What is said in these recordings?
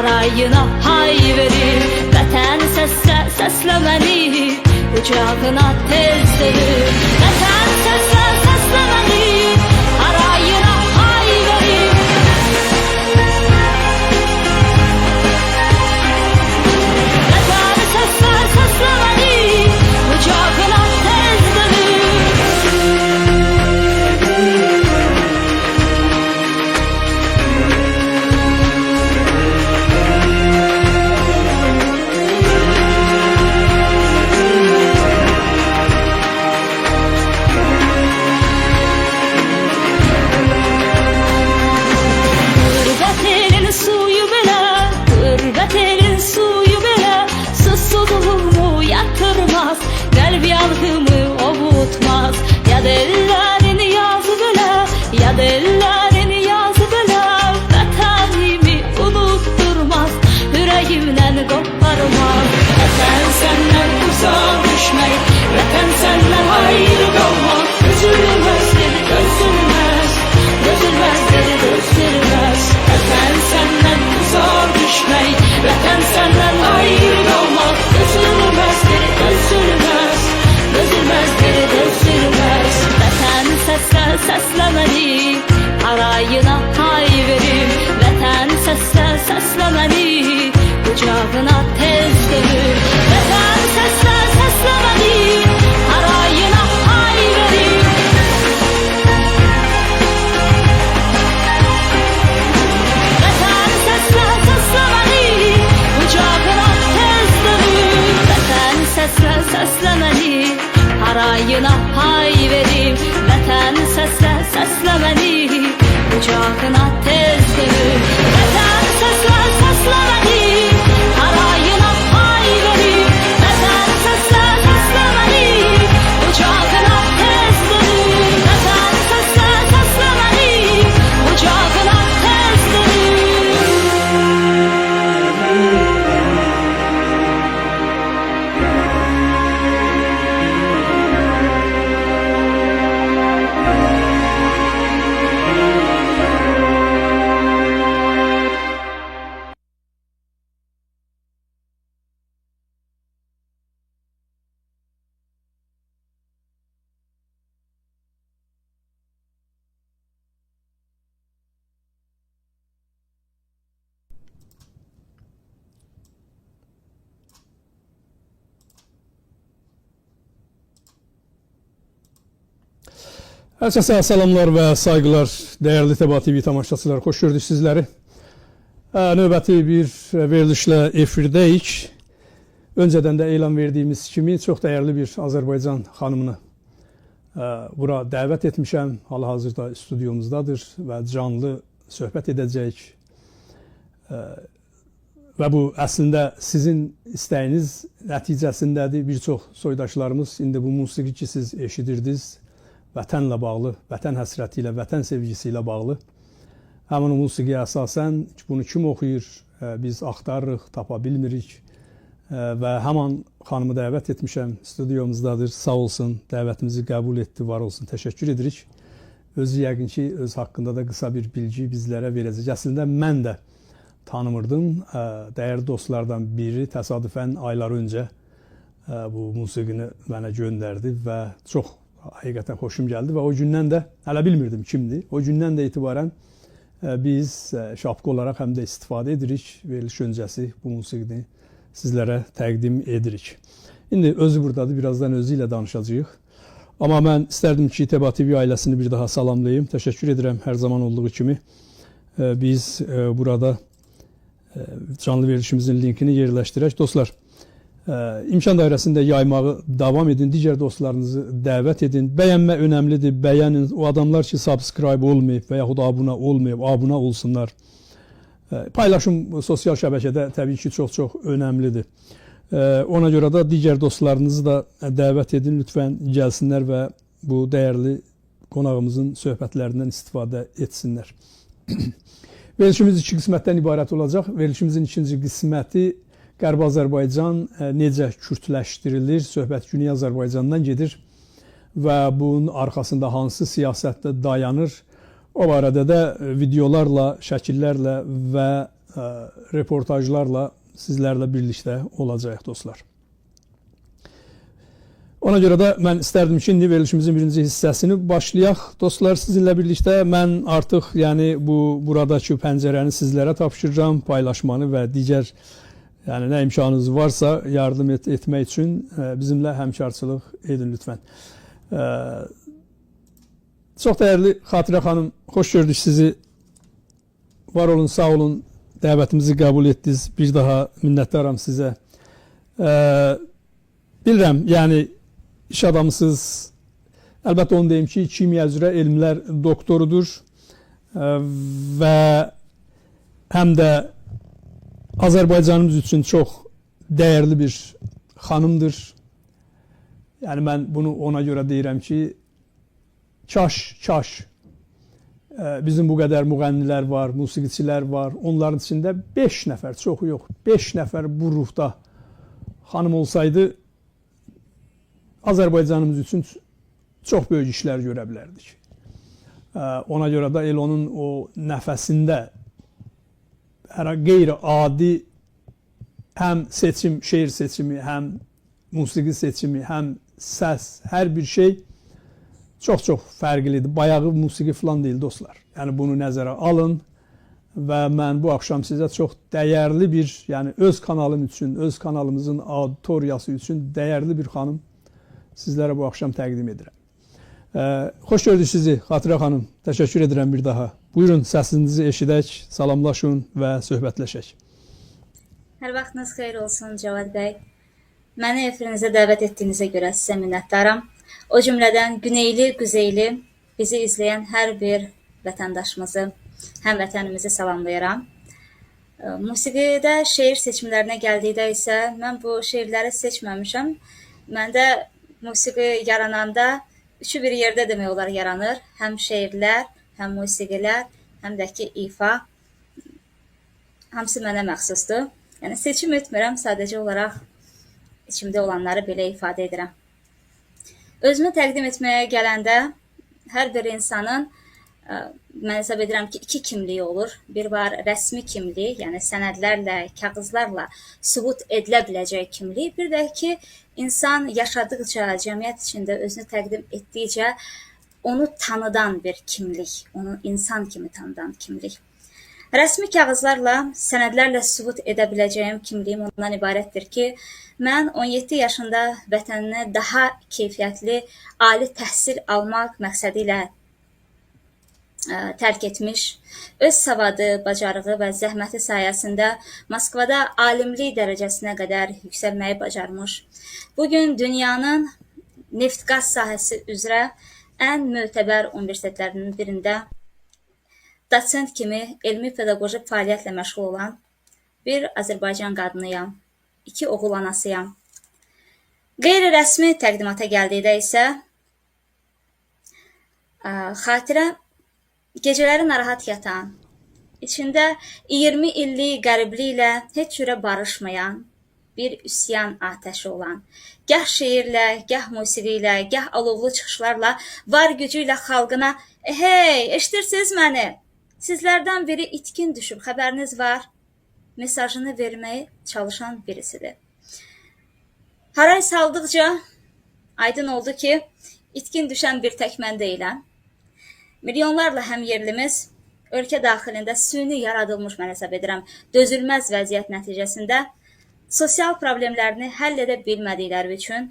harayına hay verir. Vətən səsləməni, ucağına tez verir. Vətən səsləməni, harayına hay verir. Vətən səsləməni, ucağına tez verir. Qəlb yanğımı ovutmaz. Yad ellərin yazı belə, yad ellərin yazı belə. Vətənimi unutturmaz, ürəyimdən qoparmaz. Vətən səndən uzaq düşmək, vətən səndən ayrı qalmaq. Dözülməz dedi, dözülməz, dözülməz dedi, dözülməz. Vətən səndən uzaq düşmək, vətən səndən ayrı qalmaq. Dözülməz dedi, dözülməz, dözülməz dedi, dözülməz. Vətən səsləməni, harayına hay verir. Vətən səsləməni, ucağına tez dönür. Vətən səsləməni, harayına hay verir. Vətən səsləməni, ucağına tez dönür. Vətən səsləməni, harayına hay verir. Vətən səsləməni, ucağına tez dönür. Vətən səsləməni, harayına hay verir. Vətən səsləməni, ucağına tez dönür. Vətən səsləməni, ucağına tez dönür. Herkese salamlar və saygılar, dəyərli TBA TV tamaşaçıları, xoş gördük sizləri. Növbəti bir verilişlə efirdəyik. Öncədən də elan verdiyimiz kimi çox dəyərli bir Azərbaycan xanımını bura dəvət etmişəm. Hal-hazırda stüdyomuzdadır və canlı söhbət edəcəyik. Və bu əslində sizin istəyiniz nəticəsindədir. Bir çox soydaşlarımız indi bu musiqi ki siz eşidirdiniz, vətənlə bağlı, vətən həsrəti ilə, vətən sevgisi ilə bağlı. Həmin o musiqiyə əsasən bunu kim oxuyur, biz axtarırıq, tapa bilmirik. Və həman xanımı dəvət etmişəm, stüdyomuzdadır, sağ olsun, dəvətimizi qəbul etdi, var olsun, təşəkkür edirik. Özü yəqin ki, öz haqqında da qısa bir bilgi bizlərə verəcək. Əslində mən də tanımırdım, dəyərli dostlardan biri təsadüfən aylar öncə bu musiqini mənə göndərdi və çox həqiqətən xoşum gəldi və o gündən də hələ bilmirdim kimdir. O gündən də etibarən biz şapka olaraq həm də istifadə edirik. Veriliş öncəsi bu musiqini sizlərə təqdim edirik. İndi özü buradadır, birazdan özü ilə danışacağıq. Amma mən istərdim ki, TBA TV ailəsini bir daha salamlayayım. Təşəkkür edirəm hər zaman olduğu kimi. Biz burada canlı verilişimizin linkini yerləşdirək. Dostlar, imkan dairəsində yaymağı davam edin, digər dostlarınızı dəvət edin. Bəyənmə önəmlidir, bəyənin. O adamlar ki, subscribe olmayıb və yaxud abunə olmayıb, abunə olsunlar. Paylaşım sosial şəbəkədə təbii ki, çox önəmlidir. Ona görə də digər dostlarınızı da dəvət edin, lütfən gəlsinlər və bu dəyərli qonağımızın söhbətlərindən istifadə etsinlər. Verilişimiz 2 qismətdən ibarət olacaq. Verilişimizin 2-ci qisməti Qərbi Azərbaycan necə kürdləşdirilir, söhbət Güney Azərbaycandan gedir və bunun arxasında hansı siyasətdə dayanır. O barədə də videolarla, şəkillərlə və reportajlarla sizlərlə birlikdə olacaq dostlar. Ona görə də mən istərdim ki, indi verilişimizin birinci hissəsini başlayaq. Dostlar, sizinlə birlikdə mən artıq buradakı pəncərəni sizlərə tapşıracağım, paylaşmanı və digər nə imkanınız varsa yardım etmək üçün bizimlə həmkarçılıq edin lütfən. Çox dəyərli Xatirə xanım, xoş gördük sizi. Var olun, sağ olun, dəvətimizi qəbul etdiniz. Bir daha minnətdaram sizə. Bilirəm, iş adamısınız. Əlbəttə onu deyim ki, kimya üzrə elmlər doktorudur və həm də Azərbaycanımız üçün çox dəyərli bir xanımdır. Mən bunu ona görə deyirəm ki, kaş bizim bu qədər müğənnilər var, musiqiçilər var. Onların içində 5 nəfər, çoxu yox, 5 nəfər bu ruhda xanım olsaydı, Azərbaycanımız üçün çox böyük işlər görə bilərdik. Ona görə də onun o nəfəsində qeyri-adi həm seçim, şeir seçimi, həm musiqi seçimi, həm səs, hər bir şey çox-çox fərqlidir. Bayağı musiqi falan deyil dostlar. Bunu nəzərə alın və mən bu axşam sizə çox dəyərli bir, öz kanalım üçün, öz kanalımızın auditoriyası üçün dəyərli bir xanım sizlərə bu axşam təqdim edirəm. Xoş gördük sizi Xatirə xanım. Təşəkkür edirəm bir daha. Buyurun, səsinizi eşidək, salamlaşın və söhbətləşək. Hər vaxtınız xeyir olsun Cavad bəy. Məni efirinizə dəvət etdiyinizə görə sizə minnətdaram. O cümlədən güneyli, quzeyli bizi izləyən hər bir vətəndaşımızı, həmvətənimizi salamlayıram. Musiqidə şeir seçimlərinə gəldikdə isə mən bu şeirləri seçməmişəm. Məndə musiqi yarananda üçü bir yerdə demək olar yaranır. Həm şeirlər, həm musiqilər, həm də ki ifa. Hamısı mənə məxsusdur. Seçim etmirəm, sadəcə olaraq içimdə olanları belə ifadə edirəm. Özümü təqdim etməyə gələndə hər bir insanın mən hesab edirəm ki, 2 kimliyi olur. Bir var rəsmi kimlik, sənədlərlə, kağızlarla sübut edilə biləcək kimlik. Bir də ki, insan yaşadıqca, cəmiyyət içində özünü təqdim etdikcə onu tanıdan bir kimlik, onu insan kimi tanıdan kimlik. Rəsmi kağızlarla, sənədlərlə sübut edə biləcəyim kimliyim ondan ibarətdir ki, mən 17 yaşında vətənini daha keyfiyyətli ali təhsil almaq məqsədi ilə tərk etmiş, öz savadı, bacarığı və zəhməti sayəsində Moskvada alimlik dərəcəsinə qədər yüksəlməyi bacarmış. Bugün dünyanın neft-qaz sahəsi üzrə ən mötəbər universitetlərinin birində dosent kimi elmi pedaqoji fəaliyyətlə məşğul olan bir Azərbaycan qadınıyam, 2 oğul anasıyam. Qeyri-rəsmi təqdimata gəldikdə isə Xatirə gecələri narahat yatan, içində 20 illik qəribliklə heç cürə barışmayan bir üsyan atəşi olan, gah şeirlə, gah musiqi ilə, gah alovlu çıxışlarla, var gücü ilə xalqına "Hey, eşidirsiniz məni? Sizlərdən biri itkin düşüb, xəbəriniz var?" mesajını verməyə çalışan birisidir. Haray saldıqca aydın oldu ki, itkin düşən bir tək mən deyiləm. Milyonlarla həmyerlimiz ölkə daxilində süni yaradılmış, mən hesab edirəm, dözülməz vəziyyət nəticəsində sosial problemlərini həll edə bilmədikləri üçün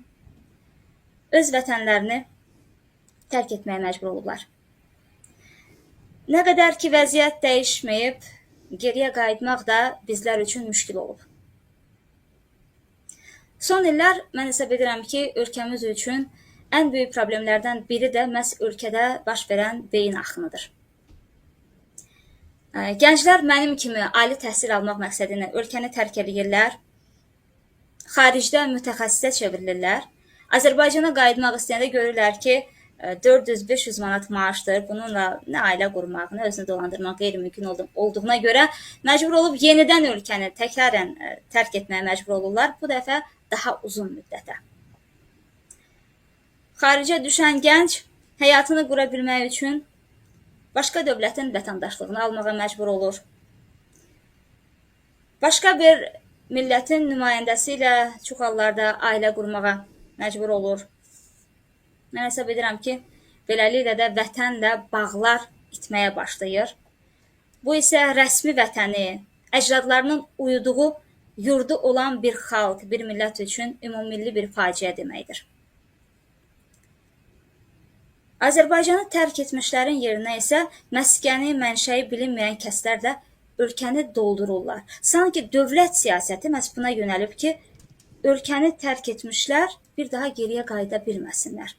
öz vətənlərini tərk etməyə məcbur olublar. Nə qədər ki vəziyyət dəyişməyib, geriyə qayıtmaq da bizlər üçün müşkil olub. Son illər mən hesab edirəm ki, ölkəmiz üçün ən böyük problemlərdən biri də məhz ölkədə baş verən beyin axınıdır. Gənclər mənim kimi ali təhsil almaq məqsədi ilə ölkəni tərk edirlər, xaricdə mütəxəssisə çevrilirlər. Azərbaycana qayıtmaq istəyəndə görürlər ki, 400-500 manat maaşdır. Bununla nə ailə qurmaq, nə özünü dolandırmaq qeyri-mümkün olduğuna görə məcbur olub yenidən ölkəni təkrarən tərk etməyə məcbur olurlar. Bu dəfə daha uzun müddətə. Xaricə düşən gənc həyatını qura bilmək üçün başqa dövlətin vətəndaşlığını almağa məcbur olur. başqa bir millətin nümayəndəsi ilə çox hallarda ailə qurmağa məcbur olur. Mən hesab edirəm ki, beləliklə də vətənlə bağlar itməyə başlayır. Bu isə rəsmi vətəni, əcdadlarının uyuduğu yurdu olan bir xalq, bir millət üçün ümummilli bir faciə deməkdir. Azərbaycanı tərk etmişlərin yerinə isə məskəni, mənşəyi bilinməyən kəslər də ölkəni doldururlar. Sanki dövlət siyasəti məhz buna yönəlib ki, ölkəni tərk etmişlər bir daha geriyə qayıda bilməsinlər.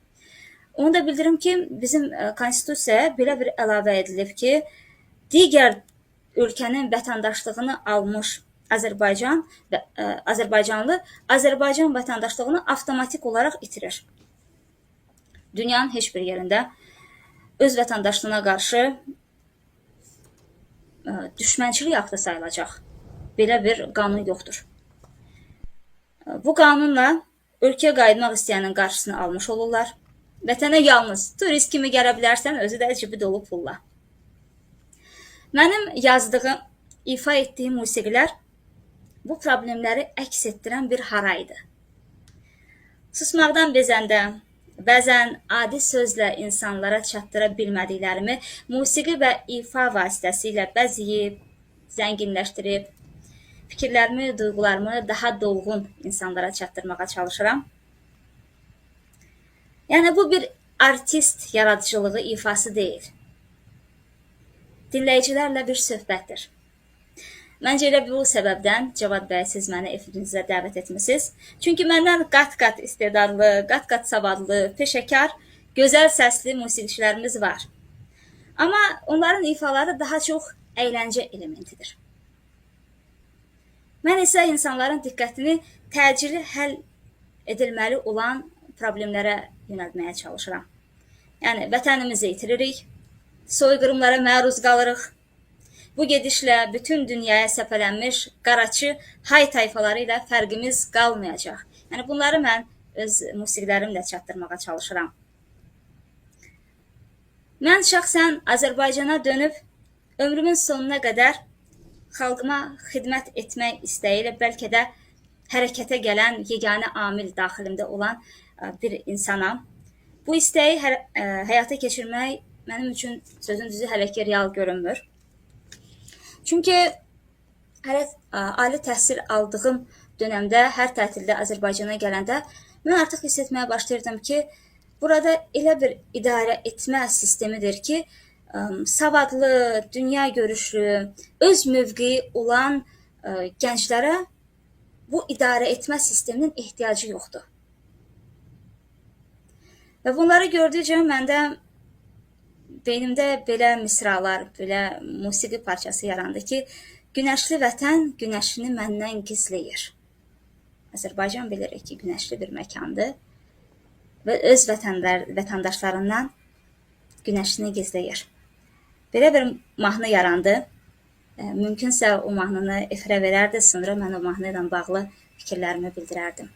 Onu da bildirim ki, bizim konstitusiyaya belə bir əlavə edilib ki, digər ölkənin vətəndaşlığını almış Azərbaycanlı Azərbaycan vətəndaşlığını avtomatik olaraq itirir. Dünyanın heç bir yerində öz vətəndaşlığına qarşı düşmənçilik aktı sayılacaq belə bir qanun yoxdur. Bu qanunla ölkəyə qayıtmaq istəyənin qarşısını almış olurlar. Vətənə yalnız turist kimi gələ bilərsən, özü də cibi dolu pulla. Mənim yazdığım, ifa etdiyim musiqilər bu problemləri əks etdirən bir haraydı. Susmaqdan bezəndə, bəzən adi sözlə insanlara çatdıra bilmədiklərimi musiqi və ifa vasitəsilə bəzəyib, zənginləşdirib, fikirlərimi, duyğularımı daha dolğun insanlara çatdırmağa çalışıram. Yəni, bu bir artist yaradıcılığı ifası deyil. Dinləyicilərlə bir söhbətdir. Məncə elə bu səbəbdən Cavad bəy, siz məni efirinizə dəvət etmisiniz. Çünki məndən qat-qat istedadlı, qat-qat savadlı, peşəkar, gözəl səsli musiqiçilərimiz var. Amma onların ifaları daha çox əyləncə elementidir. Mən isə insanların diqqətini təcili həll edilməli olan problemlərə yönəltməyə çalışıram. Yəni, vətənimizi itiririk, soyqırımlara məruz qalırıq. Bu gedişlə bütün dünyaya səpələnmiş qaraçı hay tayfaları ilə fərqimiz qalmayacaq. Yəni, bunları mən öz musiqilərimlə çatdırmağa çalışıram. Mən şəxsən Azərbaycana dönüb, ömrümün sonuna qədər xalqıma xidmət etmək istəyi ilə bəlkə də hərəkətə gələn yeganə amil daxilimdə olan bir insanam. Bu istəyi həyata keçirmək mənim üçün sözün düzü hələ ki real görünmür. Çünki ali təhsil aldığım dönəmdə, hər tətildə Azərbaycana gələndə mən artıq hiss etməyə başlayırdım ki, burada elə bir idarə etmə sistemidir ki, savadlı, dünya görüşlü, öz mövqeyi olan gənclərə bu idarə etmə sisteminin ehtiyacı yoxdur. Və bunları gördükcə məndə beynimdə belə misralar, belə musiqi parçası yarandı ki, günəşli vətən günəşini məndən gizləyir. Azərbaycan bilirik ki, günəşli bir məkandır və öz vətəndaşlarından günəşini gizləyir. Belə bir mahnı yarandı. Mümkünsə o mahnını efirə verərdi, sonra mən o mahnı ilə bağlı fikirlərimi bildirərdim.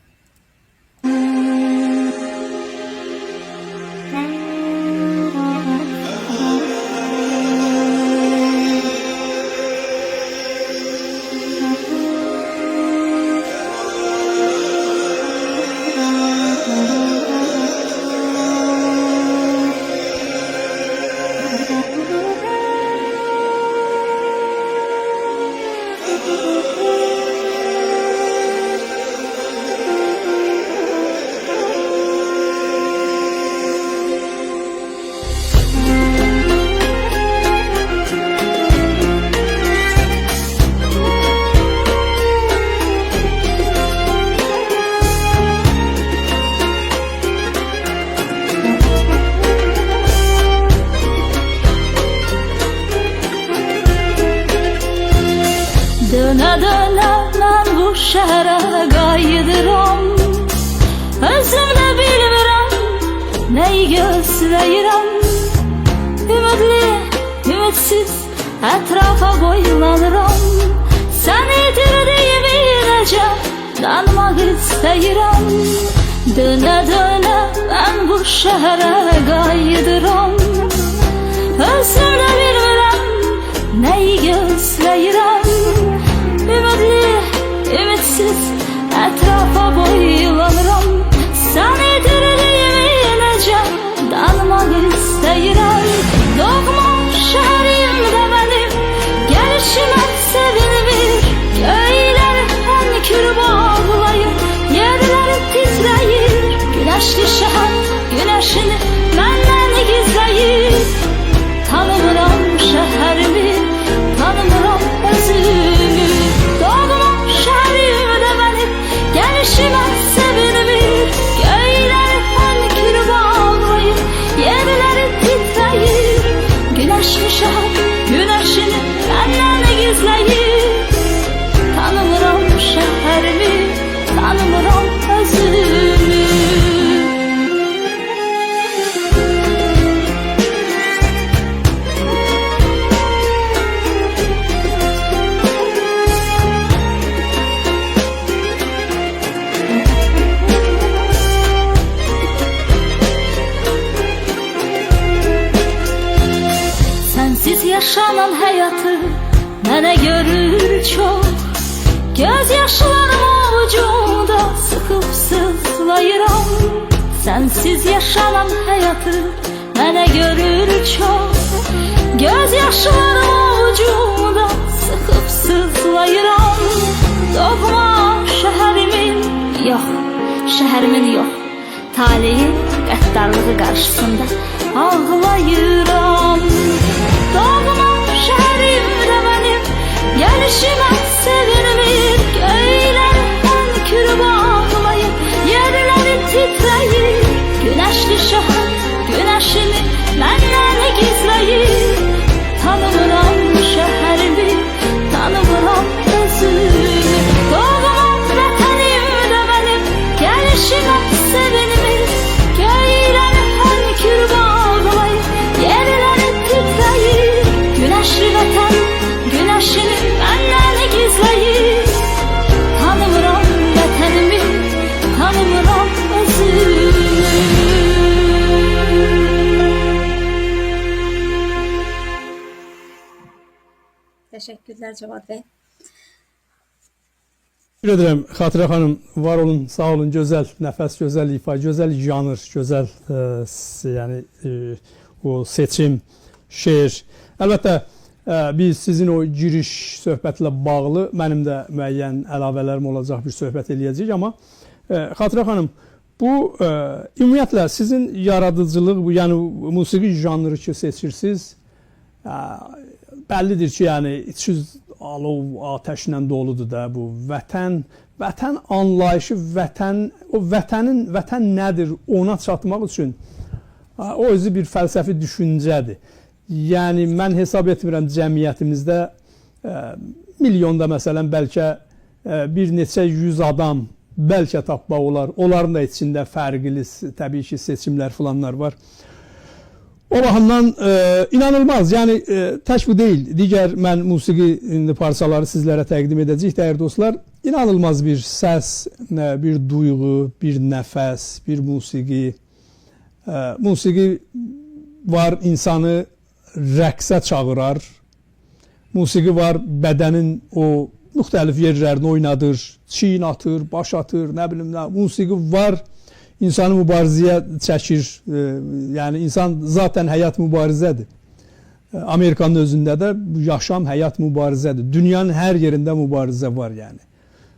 Dönə-dönə mən bu şəhərə qayıdıram, özümdə bilmirəm, nəyi gözləyirəm. Ümidli, ümidsiz ətrafa boylanıram, sən itirdiyimi necə danmaq istəyirəm. Dönə-dönə mən bu şəhərə qayıdıram, özümdə bilmirəm, nəyi gözləyirəm. Ümidli, yaşanan həyatı mənə görür çox. Göz yaşlarım avucumda sıxıb sızlayıram. Sensiz yaşanan həyatı mənə görür çox. Göz yaşlarım avucumda sıxıb sızlayıram. Doğma şəhərimin yox, şəhərimin yox, taleyin qəddarlığı qarşısında ağlayıram. Doğma şəhərimdə mənim gəlişimə sevinmir. Göylər hönkür bağlayır, yerləri titrəyir. Günəşli şəhər günəşini məndən gizləyir. Tanımıram şəhərimi, tanımıram özümü. Doğma vətənimdə mənim gəlişimə sevinmir. Göylər hönkür bağlayır, yerləri titrəyir. Günəşli vətən günəşini məndən gizləyir. Tanımıram vətənimi, tanımıram özümü. Teşekkürler Cevat Bey. Teşekkür ederim Xatirə xanım. Var olun, sağ olun. Gözəl nəfəs, gözəl ifa, gözəl janr, gözəl yəni o seçim, şeir. Əlbəttə biz sizin o giriş söhbətlə bağlı mənim də müəyyən əlavələrim olacaq, bir söhbət eləyəcəyik, amma Xatirə xanım, bu ümumiyyətlə sizin yaradıcılıq, bu yəni musiqi janrı ki seçirsiniz, bəllidir ki, yəni içiniz alov, atəşlə doludur da bu vətən anlayışı, vətən nədir ona çatmaq üçün o özü bir fəlsəfi düşüncədir. Yəni mən hesab etmirəm cəmiyyətimizdə milyonda məsələn bəlkə bir neçə yüz adam bəlkə tapmaq olar. Onların da içində fərqli təbii ki seçimlər falanlar var. O baxımdan inanılmaz. Yəni tək bu deyil. Digər mən musiqi parçaları sizlərə təqdim edəcəyik dəyərli dostlar. İnanılmaz bir səs, bir duyğu, bir nəfəs, bir musiqi. Musiqi var insanı rəqsə çağırar. Musiqi var bədənin o müxtəlif yerlərini oynadır, çiyin atır, baş atır, nə bilim nə. Musiqi var insanı mübarizəyə çəkir. Yəni insan zaten həyat mübarizədir. Amerikanın özündə də yaşam həyat mübarizədir. Dünyanın hər yerində mübarizə var yəni.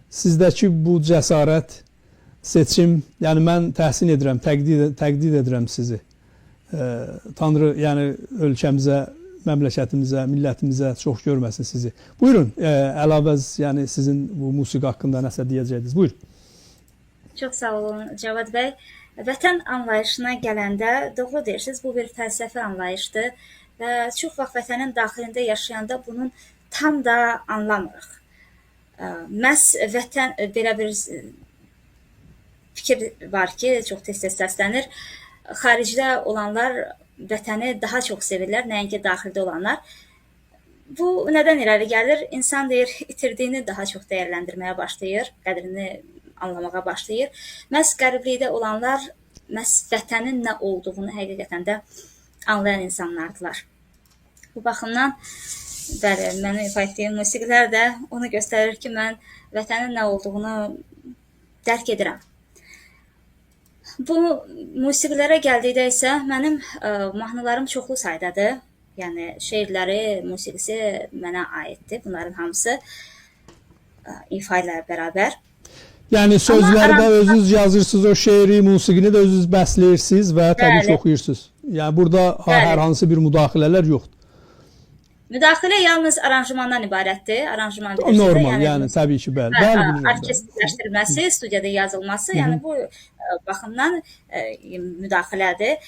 Sizdəki bu cəsarət, seçim, yəni mən təhsin edirəm, təqdir edirəm sizi. Tanrı yəni ölkəmizə, məmləkətimizə, millətimizə çox görməsin sizi. Buyurun, əlavəz yəni sizin bu musiqi haqqında nəsə deyəcəydiniz. Buyurun. Çok sağ olun Cevat Bey. Vətən anlayışına gələndə doğru deyirsiniz, bu bir fəlsəfi anlayışdır və çox vaxt vətənin daxilində yaşayanda bunun tam da anlamırıq. Məhz vətən belə bir fikir var ki, çox tez-tez səslənir. Xaricdə olanlar vətəni daha çox sevirlər, nəinki daxildə olanlar. Bu nədən irəli gəlir? İnsan deyir, itirdiyini daha çox dəyərləndirməyə başlayır, qədrini anlamağa başlayır. Məhz qəriblikdə olanlar məhz vətənin nə olduğunu həqiqətən də anlayan insanlardılar. Bu baxımdan bəli, mənim ifa etdiyim musiqilər də onu göstərir ki, mən vətənin nə olduğunu dərk edirəm. Bu musiqilərə gəldikdə isə mənim mahnılarım çoxlu saydadır. Yəni şeirləri, musiqisi mənə aiddir. Bunların hamısı ifa ilə bərabər. Yəni sözlərdə özünüz yazırsınız o şeiri, musiqini də özünüz bəsləyirsiniz və təbii ki oxuyursunuz. Yəni burada hər hansı bir müdaxilələr yoxdur. Müdaxilə yalnız aranjmandan ibarətdir. Aranjman normal, yəni təbii ki, bəli. Orkestrləşdirilməsi, studiyada yazılması, yəni bu baxımdan müdaxilədir.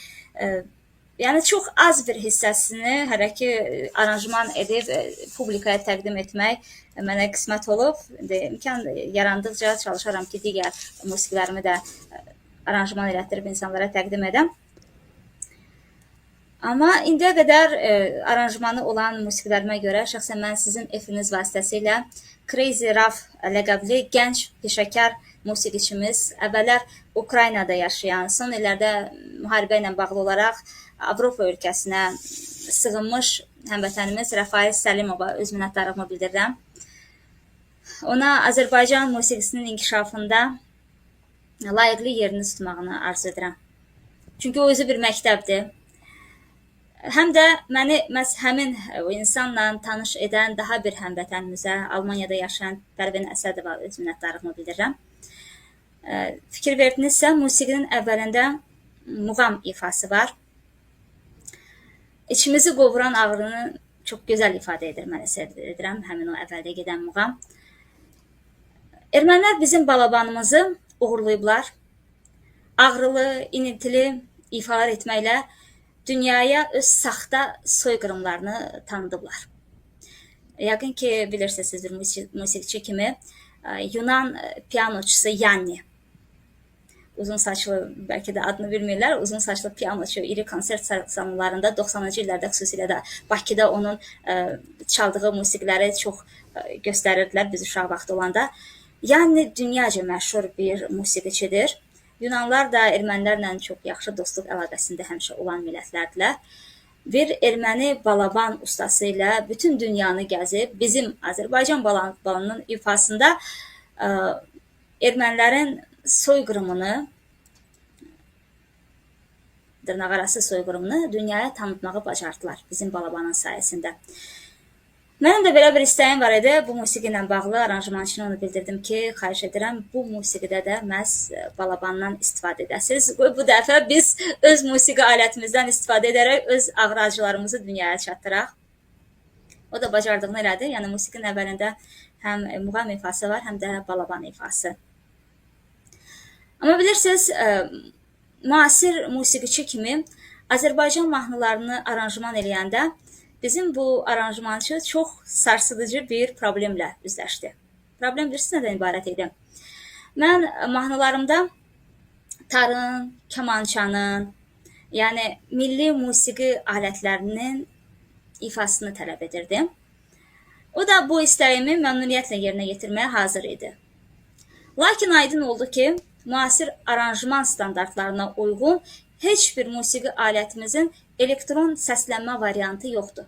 Yəni çox az bir hissəsini hələ ki aranjman edib publikaya təqdim etmək mənə qismət olub. İmkan yarandıqca çalışaram ki, digər musiqilərimi də aranjman elətdirib insanlara təqdim edəm. Amma indiyə qədər aranjmanı olan musiqilərimə görə şəxsən mən sizin efiriniz vasitəsilə Crazy Raf ləqəbli gənc peşəkar musiqiçimiz, əvvəllər Ukraynada yaşayan, son illərdə müharibə ilə bağlı olaraq Avropa ölkəsinə sığınmış həmvətənimiz Rəfail Səlimova öz minnətdarlığımı bildirirəm. Ona Azərbaycan musiqisinin inkişafında layiqli yerini tutmağını arzu edirəm. Çünki o özü bir məktəbdir. Həm də məni məhz həmin o insanla tanış edən daha bir həmvətənimizə, Almaniyada yaşayan Pərvin Əsədova öz minnətdarlığımı bildirirəm. Fikir verdinizsə, musiqinin əvvəlində muğam ifası var. İçimizi qovuran ağrını çox gözəl ifadə edir, mən əsər edirəm həmin o əvvəldə gedən muğam. Ermənilər bizim balabanımızı uğurlayıblar. Ağrılı, iniltili ifalar etməklə dünyaya öz saxta soyqırımlarını tanıdıblar. Yəqin ki, bilirsiniz bir musiqiçi kimi Yunan pianoçusu Yanni. Uzun saçlı, bəlkə də adını bilmirlər, uzun saçlı pianoçu, iri konsert salonlarında 90-cı illərdə xüsusilə də Bakıda onun çaldığı musiqiləri çox göstərirdilər biz uşaq vaxtı olanda. Yanni dünyaca məşhur bir musiqiçidir. Yunanlar da ermənilərlə çox yaxşı dostluq əlaqəsində həmişə olan millətlərdilər. Bir erməni balaban ustası ilə bütün dünyanı gəzib, bizim Azərbaycan balanının ifasında ermənilərin soyqırımını, dırnaqarası soyqırımını dünyaya tanıtmağı bacardılar bizim balabanın sayəsində. Mənim də belə bir istəyim var idi. Bu musiqi ilə bağlı aranjmançına onu bildirdim ki, xahiş edirəm, bu musiqidə də məhz balabandan istifadə edəsiniz. Bu dəfə biz öz musiqi alətimizdən istifadə edərək öz ağrı-acılarımızı dünyaya çatdıraq. O da bacardığını elədi. Yəni, musiqinin əvvəlində həm muğam ifası var, həm də balaban ifası. Amma bilirsiniz, müasir musiqiçi kimi Azərbaycan mahnılarını aranjman eləyəndə bizim bu aranjmançı çox sarsıdıcı bir problemlə üzləşdi. Problem bilirsiniz nədən ibarət idi? Mən mahnılarımda tarın, kamançanın, yəni milli musiqi alətlərinin ifasını tələb edirdim. O da bu istəyimi məmnuniyyətlə yerinə yetirməyə hazır idi. Lakin aydın oldu ki, müasir aranjman standartlarına uyğun heç bir musiqi alətimizin elektron səslənmə variantı yoxdur.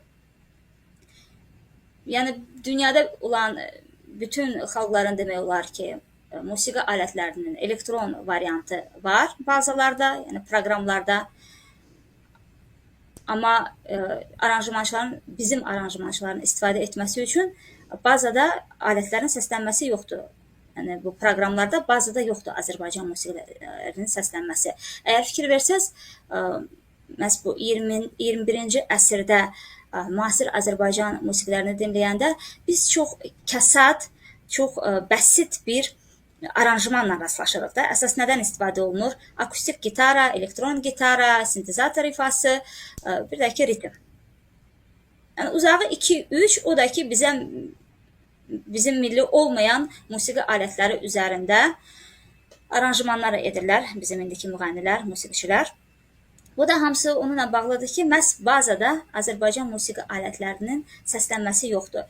Yəni, dünyada olan bütün xalqların demək olar ki, musiqi alətlərinin elektron variantı var bazalarda, yəni proqramlarda. Amma aranjmançıların, bizim aranjmançıların istifadə etməsi üçün bazada alətlərin səslənməsi yoxdur. Yəni, bu proqramlarda bazada yoxdur Azərbaycan musiqilərinin səslənməsi. Əgər fikir versəz, məhz bu 21-ci əsrdə müasir Azərbaycan musiqilərini dinləyəndə biz çox kəsat, çox bəsit bir aranjmanla rastlaşırıq da. Əsas nədən istifadə olunur? Akustik gitara, elektron gitara, sintezator ifası, bir də ki ritm. Yəni, uzağı 2-3, o da ki bizim milli olmayan musiqi alətləri üzərində aranjmanlar edirlər bizim indiki müğənnilər, musiqiçilər. Bu da hamısı onunla bağlıdır ki, məhz bazada Azərbaycan musiqi alətlərinin səslənməsi yoxdur.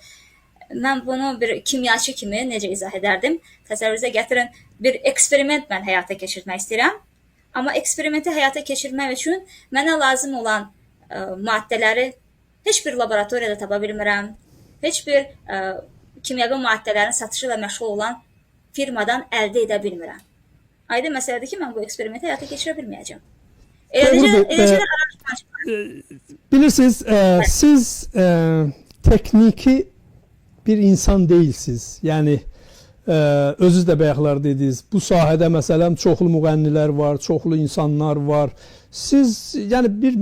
Mən bunu bir kimyaçı kimi necə izah edərdim? Təsəvvürünüzə gətirin, bir eksperiment mən həyata keçirmək istəyirəm. Amma eksperimenti həyata keçirmək üçün mənə lazım olan maddələri heç bir laboratoriyada tapa bilmirəm. Heç bir kimyəvi maddələrin satışı ilə məşğul olan firmadan əldə edə bilmirəm. Aydın məsələdir ki, mən bu eksperimenti həyata keçirə bilməyəcəm. Bilirsiniz, siz tekniki bir insan değilsiniz. Yəni, özünüz də bayaqlar dediniz, bu sahədə məsələn çoxlu müğənnilər var, çoxlu insanlar var. Siz yəni bir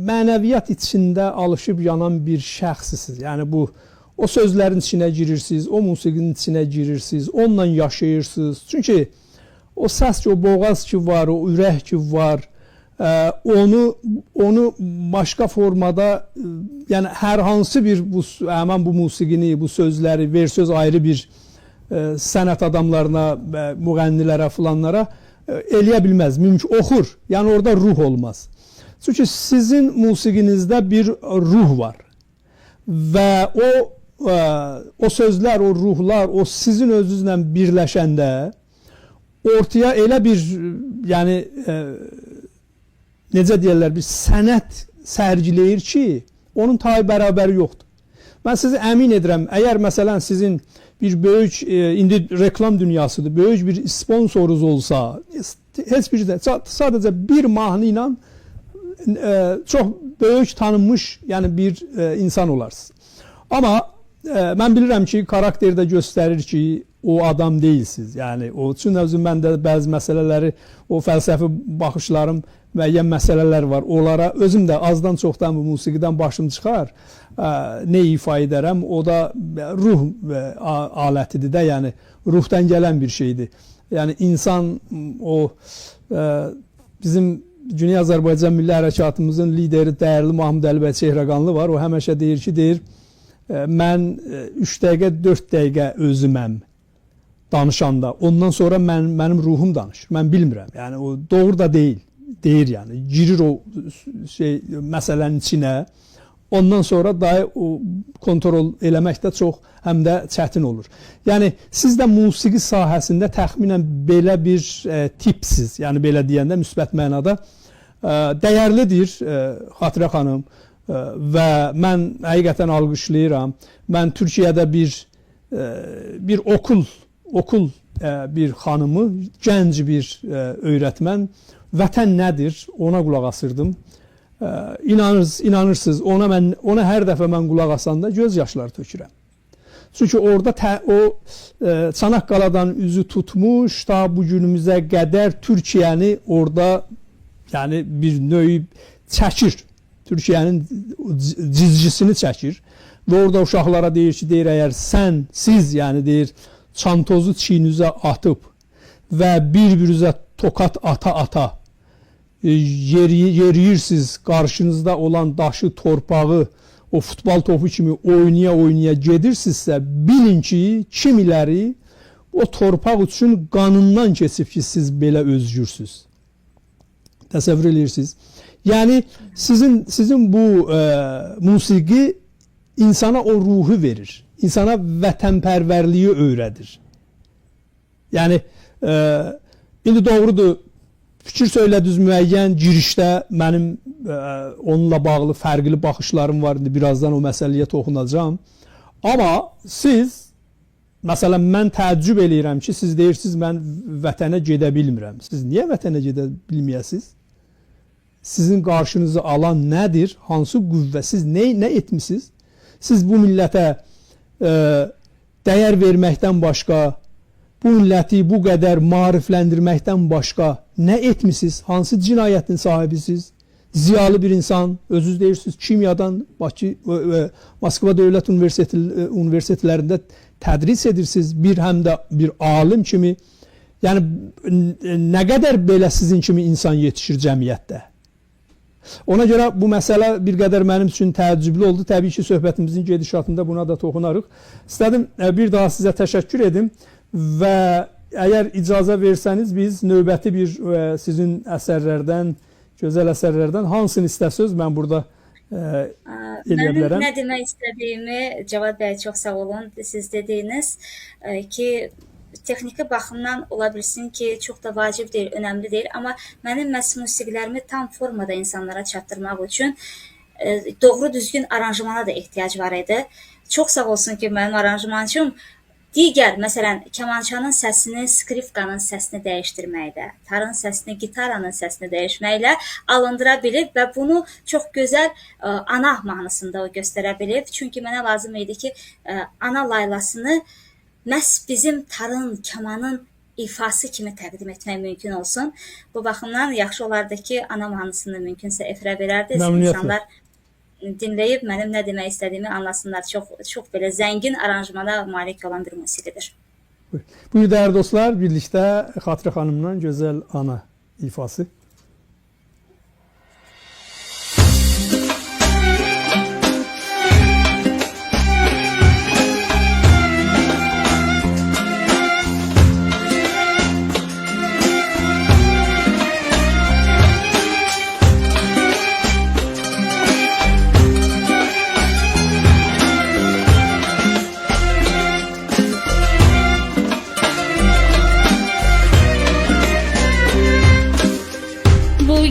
mənəviyyat içində alışıb yanan bir şəxsisiniz. Yəni bu o sözlərin içinə girirsiniz, o musiqinin içinə girirsiniz, onunla yaşayırsınız. Çünki o səs ki, o boğaz ki var, o ürək ki var, onu başqa formada, yəni hər hansı bir həmin bu musiqini, bu sözləri versöz ayrı bir sənət adamlarına, müğənnilərə filanlara eləyə bilməz, mümkün oxur. Yəni orada ruh olmaz. Çünki sizin musiqinizdə bir ruh var və o sözlər, o ruhlar, o sizin özünüzlə birləşəndə ortaya elə bir, yəni necə deyirlər, bir sənət sərgiləyir ki, onun tayı bərabəri yoxdur. Mən sizi əmin edirəm, əgər məsələn sizin bir böyük, indi reklam dünyasıdır, böyük bir sponsorunuz olsa, heç bir sadəcə bir mahnı ilə çox böyük tanınmış yəni bir insan olarsınız. Amma mən bilirəm ki, karakterdə göstərir ki, o adam deyilsiniz. Yəni o üçün özüm mən də bəzi məsələləri, o fəlsəfi baxışlarım, müəyyən məsələlər var. Onlara özüm də azdan çoxdan bu musiqidən başım çıxar. Nə ifa edərəm? O da ruh alətidir də, yəni ruhdan gələn bir şeydir. Yəni insan o bizim Cüneyd Azərbaycan Milli Hərəkatımızın lideri dəyərli Mahmud Əli bəy Çehrəqanlı var. O həmişə deyir ki, mən 3 dəqiqə, 4 dəqiqə özüməm danışanda. Ondan sonra mənim ruhum danışır. Mən bilmirəm. Yəni o doğru da deyil. Deyir yəni. Girir o məsələnin içinə. Ondan sonra dahi o kontrol eləmək də çox həm də çətin olur. Yəni siz də musiqi sahəsində təxminən belə bir tipsiz. Yəni belə deyəndə müsbət mənada dəyərlidir Xatirə xanım və mən həqiqətən alqışlayıram. Mən Türkiyədə bir okul bir xanımı, gənc bir öyrətmən vətən nədir ona qulaq asırdım. İnanırsınız, ona hər dəfə mən qulaq asanda göz yaşları tökürəm. Çünki orada o Çanaqqaladan üzü tutmuş, ta bu günümüzə qədər Türkiyəni orada yəni bir növ çəkir. Türkiyənin cizgisini çəkir və orada uşaqlara deyir ki, əgər siz yəni deyir, çantozu çiynizə atıb və bir-birinizə tokat ata-ata yeriyirsiniz, qarşınızda olan daşı, torpağı o futbol topu kimi oynaya-oynaya gedirsinizsə, bilin ki, kimiləri o torpaq üçün qanından keçib ki, siz belə özgürsünüz. Təsəvvür edirsiniz. Yəni, sizin bu musiqi insana o ruhu verir. İnsana vətənpərvərliyi öyrədir. Yəni, indi doğrudur, fikir söylədiniz müəyyən girişdə mənim onunla bağlı fərqli baxışlarım var. İndi birazdan o məsələyə toxunacağım. Amma siz, məsələn, mən təəccüb eləyirəm ki, siz deyirsiniz, mən vətənə gedə bilmirəm. Siz niyə vətənə gedə bilməyəsiniz? Sizin qarşınızı alan nədir? Hansı qüvvə? Siz nə etmişsiniz? Siz bu millətə dəyər verməkdən başqa, bu milləti bu qədər maarifləndirməkdən başqa nə etmişsiniz? Hansı cinayətin sahibisiniz? Ziyalı bir insan, özünüz deyirsiniz, kimyadan Bakı və Moskva Dövlət Universitetlərində tədris edirsiniz, həm də bir alim kimi. Yəni, nə qədər belə sizin kimi insan yetişir cəmiyyətdə? Ona görə bu məsələ bir qədər mənim üçün təəccüblü oldu. Təbii ki, söhbətimizin gedişatında buna da toxunarıq. İstədim bir daha sizə təşəkkür edim və əgər icazə versəniz, biz növbəti bir sizin əsərlərdən, gözəl əsərlərdən hansını istəsiniz, mən burada eləyə bilərəm. Mənim nə demək istədiyimi, Cavad bəy, çox sağ olun. Siz dediyiniz ki, texniki baxımdan ola bilsin ki, çox da vacib deyil, önəmli deyil. Amma mənim məhz musiqilərimi tam formada insanlara çatdırmaq üçün doğru düzgün aranjmana da ehtiyac var idi. Çox sağ olsun ki, mənim aranjmançım digər, məsələn, kamançanın səsini, skripkanın səsini dəyişdirməklə, tarın səsini, gitaranın səsini dəyişməklə alındıra bilib və bunu çox gözəl ana mahnısında o göstərə bilib. Çünki mənə lazım idi ki, ana laylasını məhz bizim tarın, kamanın ifası kimi təqdim etmək mümkün olsun. Bu baxımdan yaxşı olardı ki, ana mahnısını mümkünsə efirə verərdiniz. İnsanlar dinləyib mənim nə demək istədiyimi anlasınlar. Çox belə zəngin aranjmana malik olan bir musiqidir. Buyur, dəyərli dostlar, birlikdə Xatirə xanımdan gözəl ana ifası.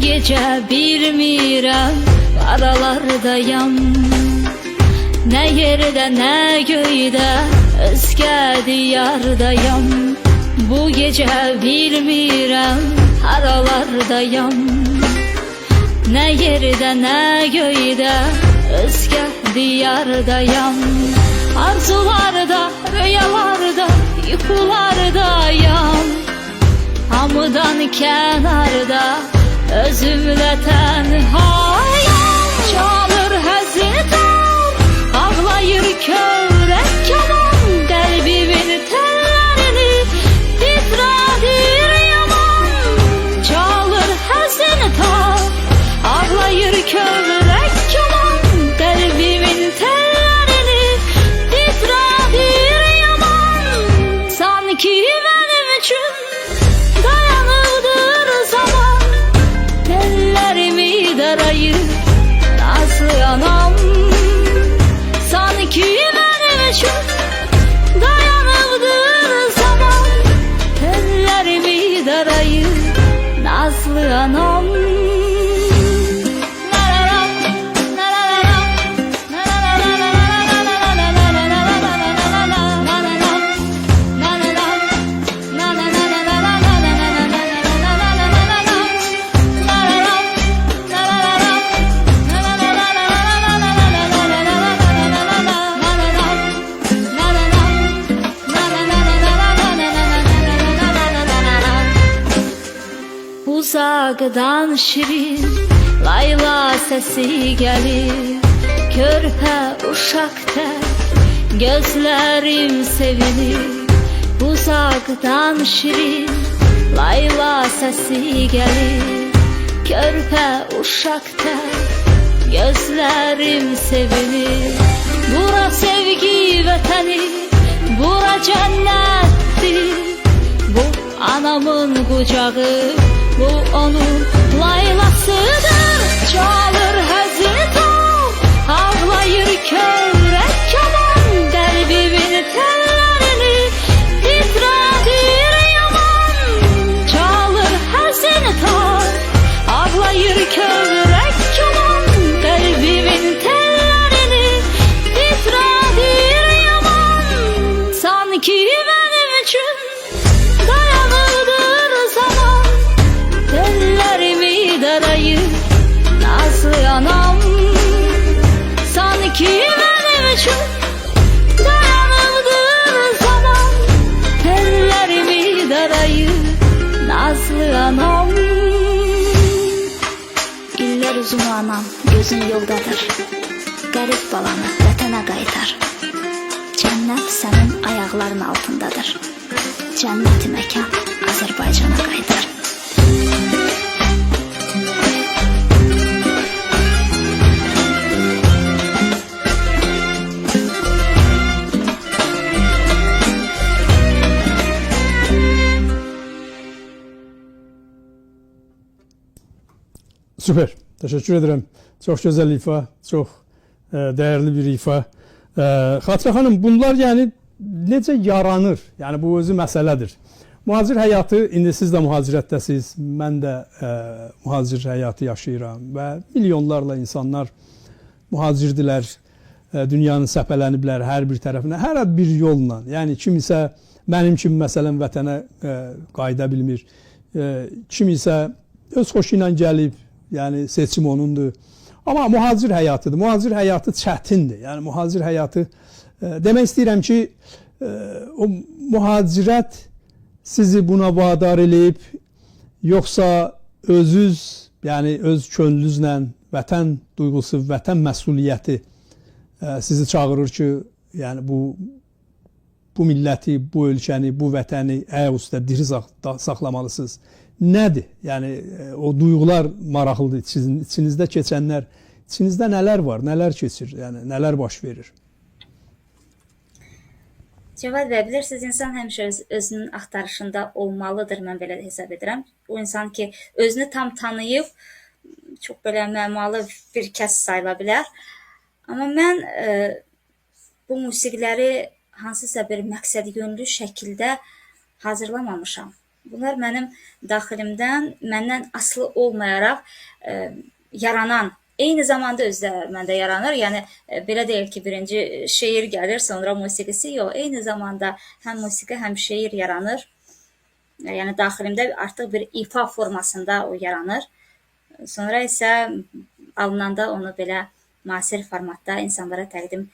Gecə bilmirəm aralardayam. Ne yerde ne göyde özge diyardayam. Bu gece bilmirəm aralardayam. Ne yerde ne göyde özge diyardayam. Arzularda, rüyalarda, yuxulardayam. Hamıdan kenarda özümle tenhayam. Çalır həzin tam, ağlayır körək kaman. Qəlbimin tellerini titredir yaman. Çalır həzin tam, ağlayır körək kaman. Qəlbimin tellerini titredir yaman. Sanki benim için dayanıdır zaman. Ellerimi darayır nazlı anam. Sanki benim için dayanıdır zaman. Ellerimi darayır nazlı anam. Uzakdan şirin layla sesi gelir. Körpe uşakta gözlerim sevinir. Uzaktan şirin layla sesi gelir. Körpe uşakta gözlerim sevinir. Bura sevgi vatani, bura cennettir. Bu anamın kucağı, bu onun laylasıdır. Çalır həzin tam, ağlayır körək kaman. Qəlbimin tellerini titredir yaman. Çalır həzin tam, ağlayır körək kaman. Qəlbimin tellerini titredir yaman. Sanki benim için dayanıdır zaman. Ellerimi darayır nazlı anam. Sanki benim için dayanıdır zaman. Ellerimi darayır nazlı anam. İller uzun anam, gözün yoldadır. Qərib balanı vətənə qaytar. Cennet senin ayakların altındadır. Cenneti mekan Azerbaycan'a qaytar. Süper. Teşekkür ederim. Çok güzel ifa, çok değerli bir ifa. Xatirə xanım, bunlar yani necə yaranır? Yani bu özü məsələdir. Muhacir həyatı, indi siz də muhacirətdəsiz, mən də muhacir həyatı yaşayıram və milyonlarla insanlar muhacirdirlər, dünyanın səpələniblər hər bir tərəfinə, hər bir yolla. Yəni kimisə mənim kimi məsələn vətənə qayıda bilmir, kimisə öz xoşu ilə gəlib, yəni seçim onundur. Amma muhacir həyatıdır. Muhacir həyatı çətindir. Yəni muhacir həyatı demək istəyirəm ki, o muhacirət sizi buna vadar eləyib, yoxsa özünüz, yəni öz könlünüzlə vətən duyğusu, vətən məsuliyyəti sizi çağırır ki, yəni bu milləti, bu ölkəni, bu vətəni ayaq üstə diri saxlamalısınız. Nədir? Yəni o duyğular maraqlıdır. Sizin içinizdə keçənlər, içinizdə nələr var, nələr keçir, yəni nələr baş verir? Cəvad bəy, bilirsiniz, insan həmişə özünün axtarışında olmalıdır, mən belə hesab edirəm. O insan ki, özünü tam tanıyıb, çox belə məmalı bir kəs sayıla bilər. Amma mən bu musiqiləri hansısa bir məqsəd yönlü şəkildə hazırlamamışam. Bunlar mənim daxilimdən, məndən asılı olmayaraq yaranan eyni zamanda özü də məndə yaranır. Yəni belə deyil ki, birinci şeir gəlir, sonra musiqisi yox. Eyni zamanda həm musiqi, həm şeir yaranır. Yəni daxilimdə artıq bir ifa formasında o yaranır. Sonra isə alınanda onu belə müasir formatda insanlara təqdim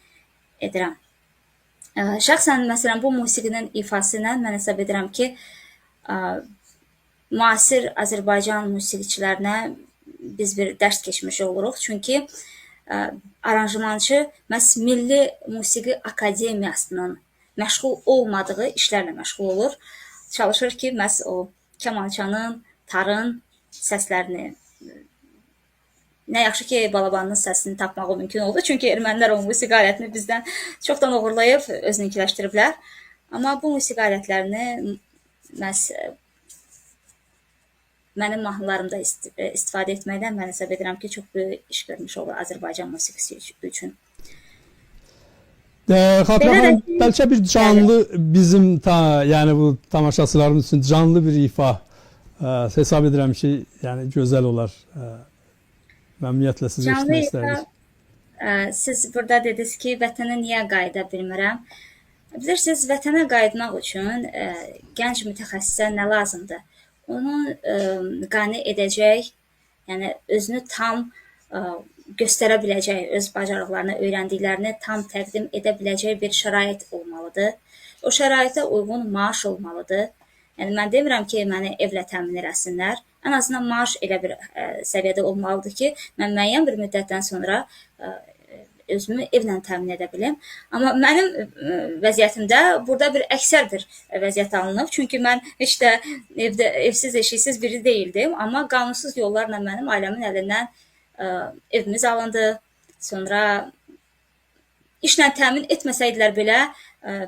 edirəm. Şəxsən məsələn bu musiqinin ifası ilə mən hesab edirəm ki, müasir Azərbaycan musiqiçilərinə biz bir dərs keçmiş oluruq. Çünki aranjmançı məhz Milli Musiqi Akademiyasının məşğul olmadığı işlərlə məşğul olur. Çalışır ki, məhz o kamançanın, tarın səslərini, nə yaxşı ki, balabanın səsini tapmağı mümkün oldu. Çünki ermənilər o musiqi alətini bizdən çoxdan uğurlayıb özününkiləşdiriblər. Amma bu musiqi alətlərini məhz mənim mahnılarımda istifadə etməkdən mən hesab edirəm ki, çox böyük iş görmüş olur Azərbaycan musiqisi üçün. Xatirə xanım, bəlkə bir canlı bizim yəni bu tamaşaçılarımız üçün canlı bir ifa hesab edirəm ki, yəni gözəl olar. Məmnuniyyətlə sizi eşitmək istəyirik. Siz burada dediniz ki, vətənə niyə qayıda bilmirəm? Bilirsiniz, vətənə qayıtmaq üçün gənc mütəxəssisə nə lazımdır? Onun qane edəcək, yəni özünü tam göstərə biləcək, öz bacarıqlarını, öyrəndiklərini tam təqdim edə biləcək bir şərait olmalıdır. O şəraitə uyğun maaş olmalıdır. Yəni mən demirəm ki, məni evlə təmin eləsinlər. Ən azından maaş elə bir səviyyədə olmalıdır ki, mən müəyyən bir müddətdən sonra özümü evlə təmin edə bilim. Amma mənim vəziyyətimdə burada bir əksər bir vəziyyət alınıb. Çünki mən heç də evdə evsiz, eşiksiz biri deyildim. Amma qanunsuz yollarla mənim ailəmin əlindən evimiz alındı. Sonra işlə təmin etməsəydilər belə,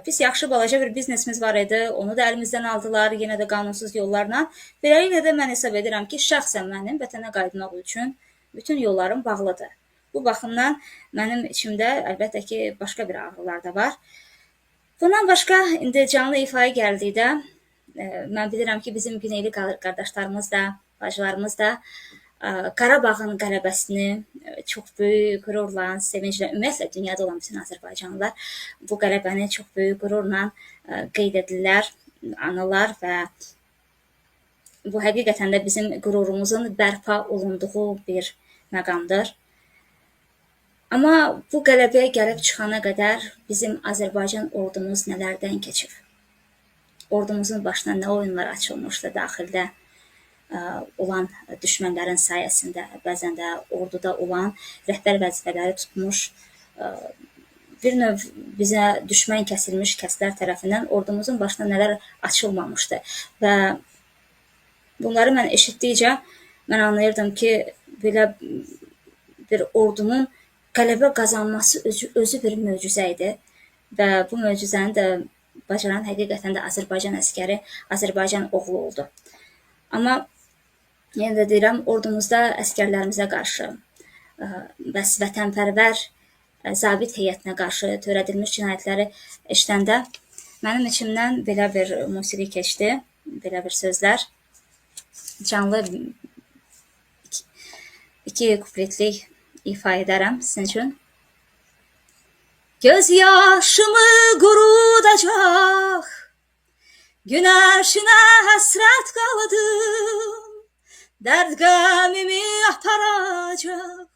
biz yaxşı balaca bir biznesimiz var idi. Onu da əlimizdən aldılar, yenə də qanunsuz yollarla. Beləliklə də mən hesab edirəm ki, şəxsən mənim vətənə qayıtmaq üçün bütün yollarım bağlıdır. Bu baxımdan mənim içimdə əlbəttə ki, başqa bir ağrılar da var. Bundan başqa, indi canlı ifaya gəldikdə, mən bilirəm ki, bizim Güneyli qardaşlarımız da, bacılarımız da Qarabağın qələbəsini çox böyük qürurla, sevinclə, ümumiyyətlə dünyada olan bütün Azərbaycanlılar bu qələbəni çox böyük qürurla qeyd edirlər, anırlar və bu həqiqətən də bizim qürurumuzun bərpa olunduğu bir məqamdır. Amma bu qələbəyə gəlib çıxana qədər bizim Azərbaycan ordumuz nələrdən keçib? Ordumuzun başına nə oyunlar açılmışdı daxildə olan düşmənlərin sayəsində, bəzən də orduda olan rəhbər vəzifələri tutmuş, bir növ bizə düşmən kəsilmiş kəslər tərəfindən ordumuzun başına nələr açılmamışdı. Və bunları mən eşitdikcə, mən anlayırdım ki, belə bir ordunun qələbə qazanması özü bir möcüzə idi və bu möcüzəni də bacaran həqiqətən də Azərbaycan əskəri, Azərbaycan oğlu oldu. Amma yenə də deyirəm, ordumuzda əskərlərimizə qarşı, bəs vətənpərvər zabit heyətinə qarşı törədilmiş cinayətləri eşidəndə mənim içimdən belə bir musiqi keçdi, belə bir sözlər. Canlı iki kupletlik ifa edərəm sizin üçün. Göz yaşımı qurudacaq, günəşinə həsrət qaldım. Dərd qəmimi aparacaq,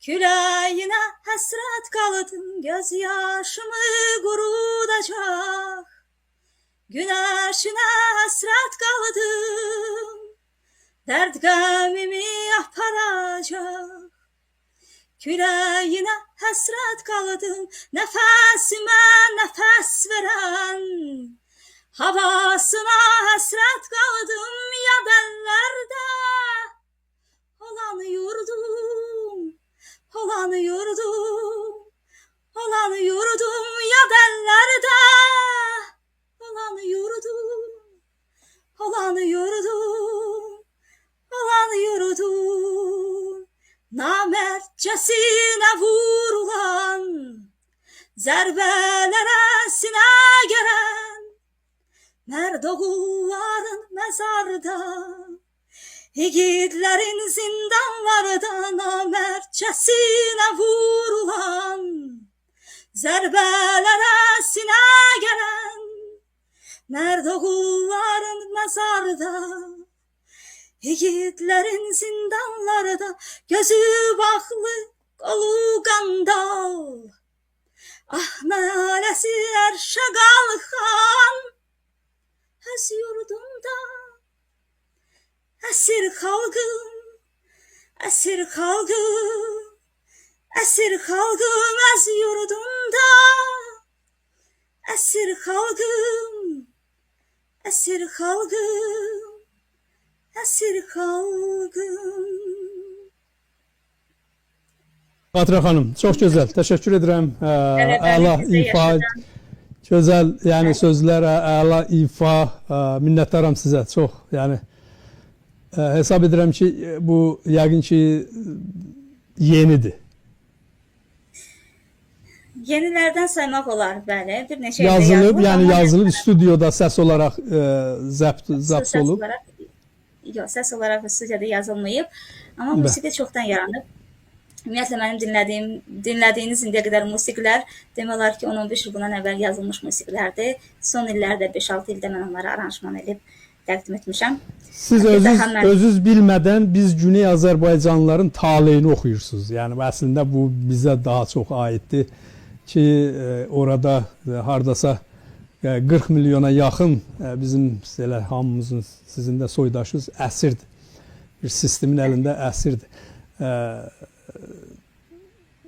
küləyinə həsrət qaldım. Göz yaşımı qurudacaq, günəşinə həsrət qaldım. Dərd qəmimi aparacaq, küləyinə həsrət qaldım. Nəfəsimə nəfəs verən, havasına həsrət qaldım. Yad əllərdə olan yurdum, olan yurdum, olan yurdum. Yad əllərdə olan yurdum, olan yurdum, olan yurdum. Namərtcəsinə vurulan, zərbələrə sinə gələn mərd oğulların məzarda Yiğitlerin zindanlarda namertçesine vurulan, zərbələrə sinə gələn, nerede oğulların mezarda, yiğitlerin zindanlarda, gözü bağlı, qolu qandal. Ah naləsi ərşə qalxan, öz yurdumda, əsir xalqım, əsir xalqım, əsir xalqım, öz yurdumda, əsir xalqım, əsir xalqım, əsir xalqım. Xatirə xanım, çox gözəl. Təşəkkür edirəm. Əla ifa, gözəl, yəni sözlərə, əla ifa. Minnətdaram sizə çox. Yəni hesab edirəm ki, bu yəqin ki yenidir. Yenilərdən saymaq olar, bəli. Bir neçə Yazılıb, yəni yazılıb studiyada səs olaraq zəbt olub. Yox, səs olaraq studiyada yazılmayıb. Amma musiqi çoxdan yaranıb. Ümumiyyətlə mənim dinlədiyiniz indiyə qədər musiqilər demək olar ki 10-15 il bundan əvvəl yazılmış musiqilərdir. Son illərdə 5-6 ildə mən onları aranjman edib təqdim etmişəm. Siz özünüz bilmədən biz Güney Azərbaycanlıların taleyini oxuyursunuz. Yəni əslində bu bizə daha çox aiddir ki orada hardasa 40 milyona yaxın bizim elə hamımızın sizin də soydaşınız əsirdir. Bir sistemin əlində əsirdir.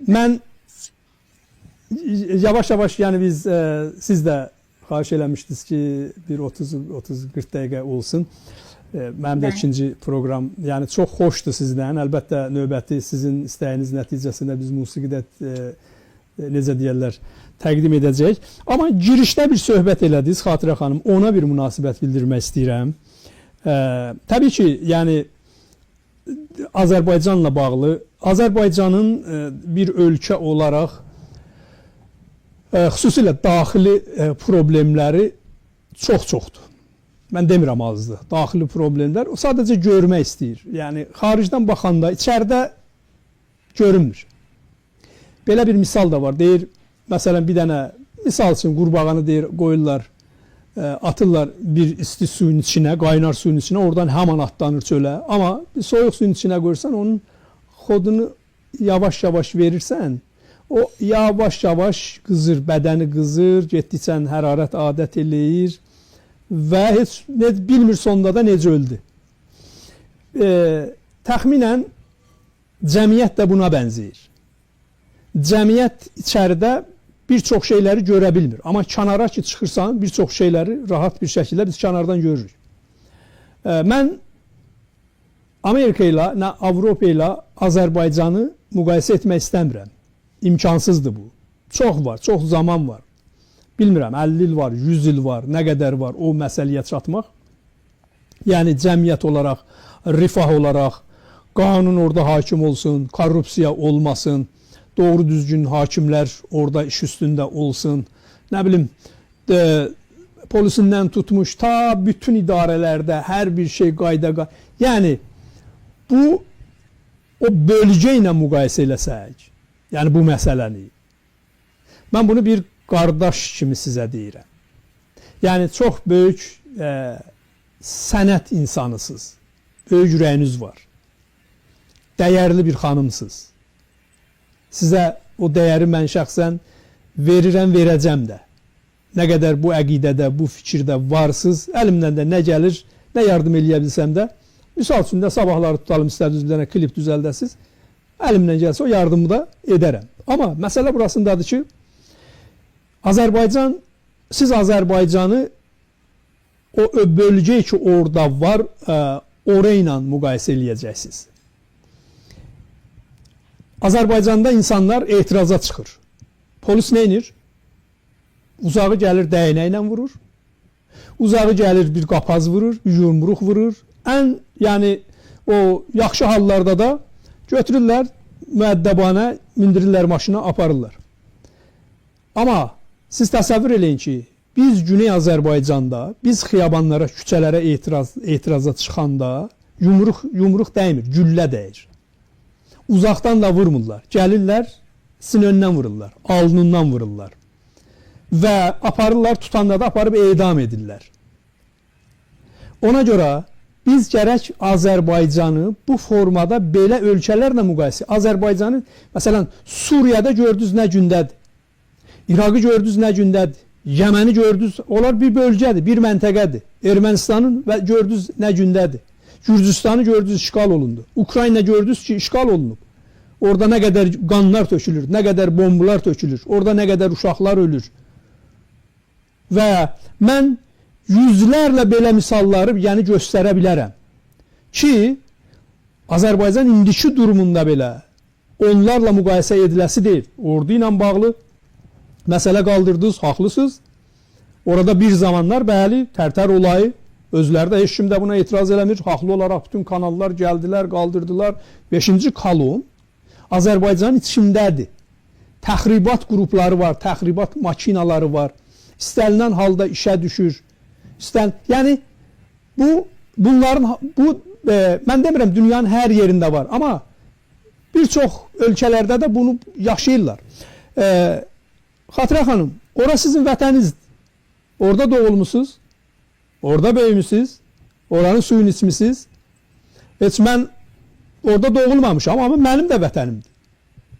Mən yavaş-yavaş, yəni biz siz də xahiş eləmişdiniz ki bir 30-40 dəqiqə olsun. Mənim də ikinci proqram, yəni çox xoşdur sizdən. Əlbəttə növbəti sizin istəyiniz nəticəsində biz musiqidə necə deyirlər təqdim edəcək. Amma girişdə bir söhbət elədiniz Xatirə xanım, ona bir münasibət bildirmək istəyirəm. Təbii ki, yəni Azərbaycanla bağlı, Azərbaycanın bir ölkə olaraq xüsusilə daxili problemləri çoxdur. Mən demirəm azdır. Daxili problemlər o sadəcə görmək istəyir. Yəni xaricdən baxanda içəridə görünmür. Belə bir misal da var. Deyir, məsələn bir dənə misal üçün qurbağanı deyir qoyurlar, atırlar bir isti suyun içinə, qaynar suyun içinə, oradan həman atlanır çölə. Amma bir soyuq suyun içinə qoyursan, onun xodunu yavaş-yavaş verirsən, o yavaş-yavaş qızır, bədəni qızır, getdikcə hərarət adət eləyir və heç bilmir sonunda da necə öldü. Təxminən cəmiyyət də buna bənzəyir. Cəmiyyət içəridə bir çox şeyləri görə bilmir. Amma kənara ki çıxırsan, bir çox şeyləri rahat bir şəkildə biz kənardan görürük. Mən Amerika ilə, Avropa ilə Azərbaycanı müqayisə etmək istəmirəm. İmkansızdır bu. Çox var, çox zaman var. Bilmirəm, 50 il var, 100 il var, nə qədər var o məsələyə çatmaq. Yəni cəmiyyət olaraq, rifah olaraq, qanun orada hakim olsun, korrupsiya olmasın, doğru düzgün hakimlər orada iş üstündə olsun. Nə bilim, polisindən tutmuş ta bütün idarələrdə hər bir şey qayda. Yəni bu o bölgə ilə müqayisə eləsək, yəni bu məsələni. Mən bunu bir qardaş kimi sizə deyirəm. Yəni çox böyük sənət insanısınız. Böyük ürəyiniz var. Dəyərli bir xanımsınız. Sizə o dəyəri mən şəxsən verirəm, verəcəm də. Nə qədər bu əqidədə, bu fikirdə varsınız, əlimdən də nə gəlir, nə yardım eləyə bilsəm də, misal üçün də sabahları tutalım, istədiniz bir dənə klip düzəldəsiz, əlimdən gəlsə o yardımı da edərəm. Amma məsələ burasındadır ki, siz Azərbaycanı o bölgə ki orada var, orayla müqayisə eləyəcəksiniz. Azərbaycanda insanlar etiraza çıxır. Polis nə edir? Uzağı gəlir dəyənəklə vurur. Uzağı gəlir bir qapaz vurur, bir yumruq vurur. Ən, yəni o yaxşı hallarda da götürürlər, müəddəbanə mindirirlər maşına, aparırlar. Amma siz təsəvvür eləyin ki, biz Güney Azərbaycanda, biz xiyabanlara, küçələrə etiraza çıxanda, yumruq dəymir, güllə dəyir. Uzaqdan da vurmurlar. Gəlirlər, sinöndən vururlar, alnından vururlar. Və aparırlar, tutanda da aparıb edam edirlər. Ona görə biz gərək Azərbaycanı bu formada belə ölkələrlə müqayisə. Azərbaycanı, məsələn, Suriyada gördünüz nə gündədir. İraqı gördünüz nə gündədir. Yəməni gördünüz, onlar bir bölgədir, bir məntəqədir. Ermənistanın və gördünüz nə gündədir. Gürcüstanı gördünüz işğal olundu. Ukrayna gördünüz ki, işğal olunub. Orada nə qədər qanlar tökülür, nə qədər bombalar tökülür, orada nə qədər uşaqlar ölür. Və mən yüzlərlə belə misalları yəni göstərə bilərəm ki, Azərbaycan indiki durumunda belə onlarla müqayisə ediləsi deyil. Ordu ilə bağlı məsələ qaldırdınız, haqlısınız. Orada bir zamanlar bəli, Tərtər olayı, özləri də heç kim də buna etiraz eləmir. Haqlı olaraq bütün kanallar gəldilər, qaldırdılar. 5-ci kolon Azərbaycanın içindədir. Təxribat qrupları var, təxribat makinaları var. İstənilən halda işə düşür. Yəni bunların mən demirəm dünyanın hər yerində var, amma bir çox ölkələrdə də bunu yaşayırlar. Xatirə xanım, ora sizin vətəninizdir. Orada doğulmusunuz, orada böyümüsünüz, oranın suyunu içmisiniz. Heç mən orada doğulmamışam, amma mənim də vətənimdir.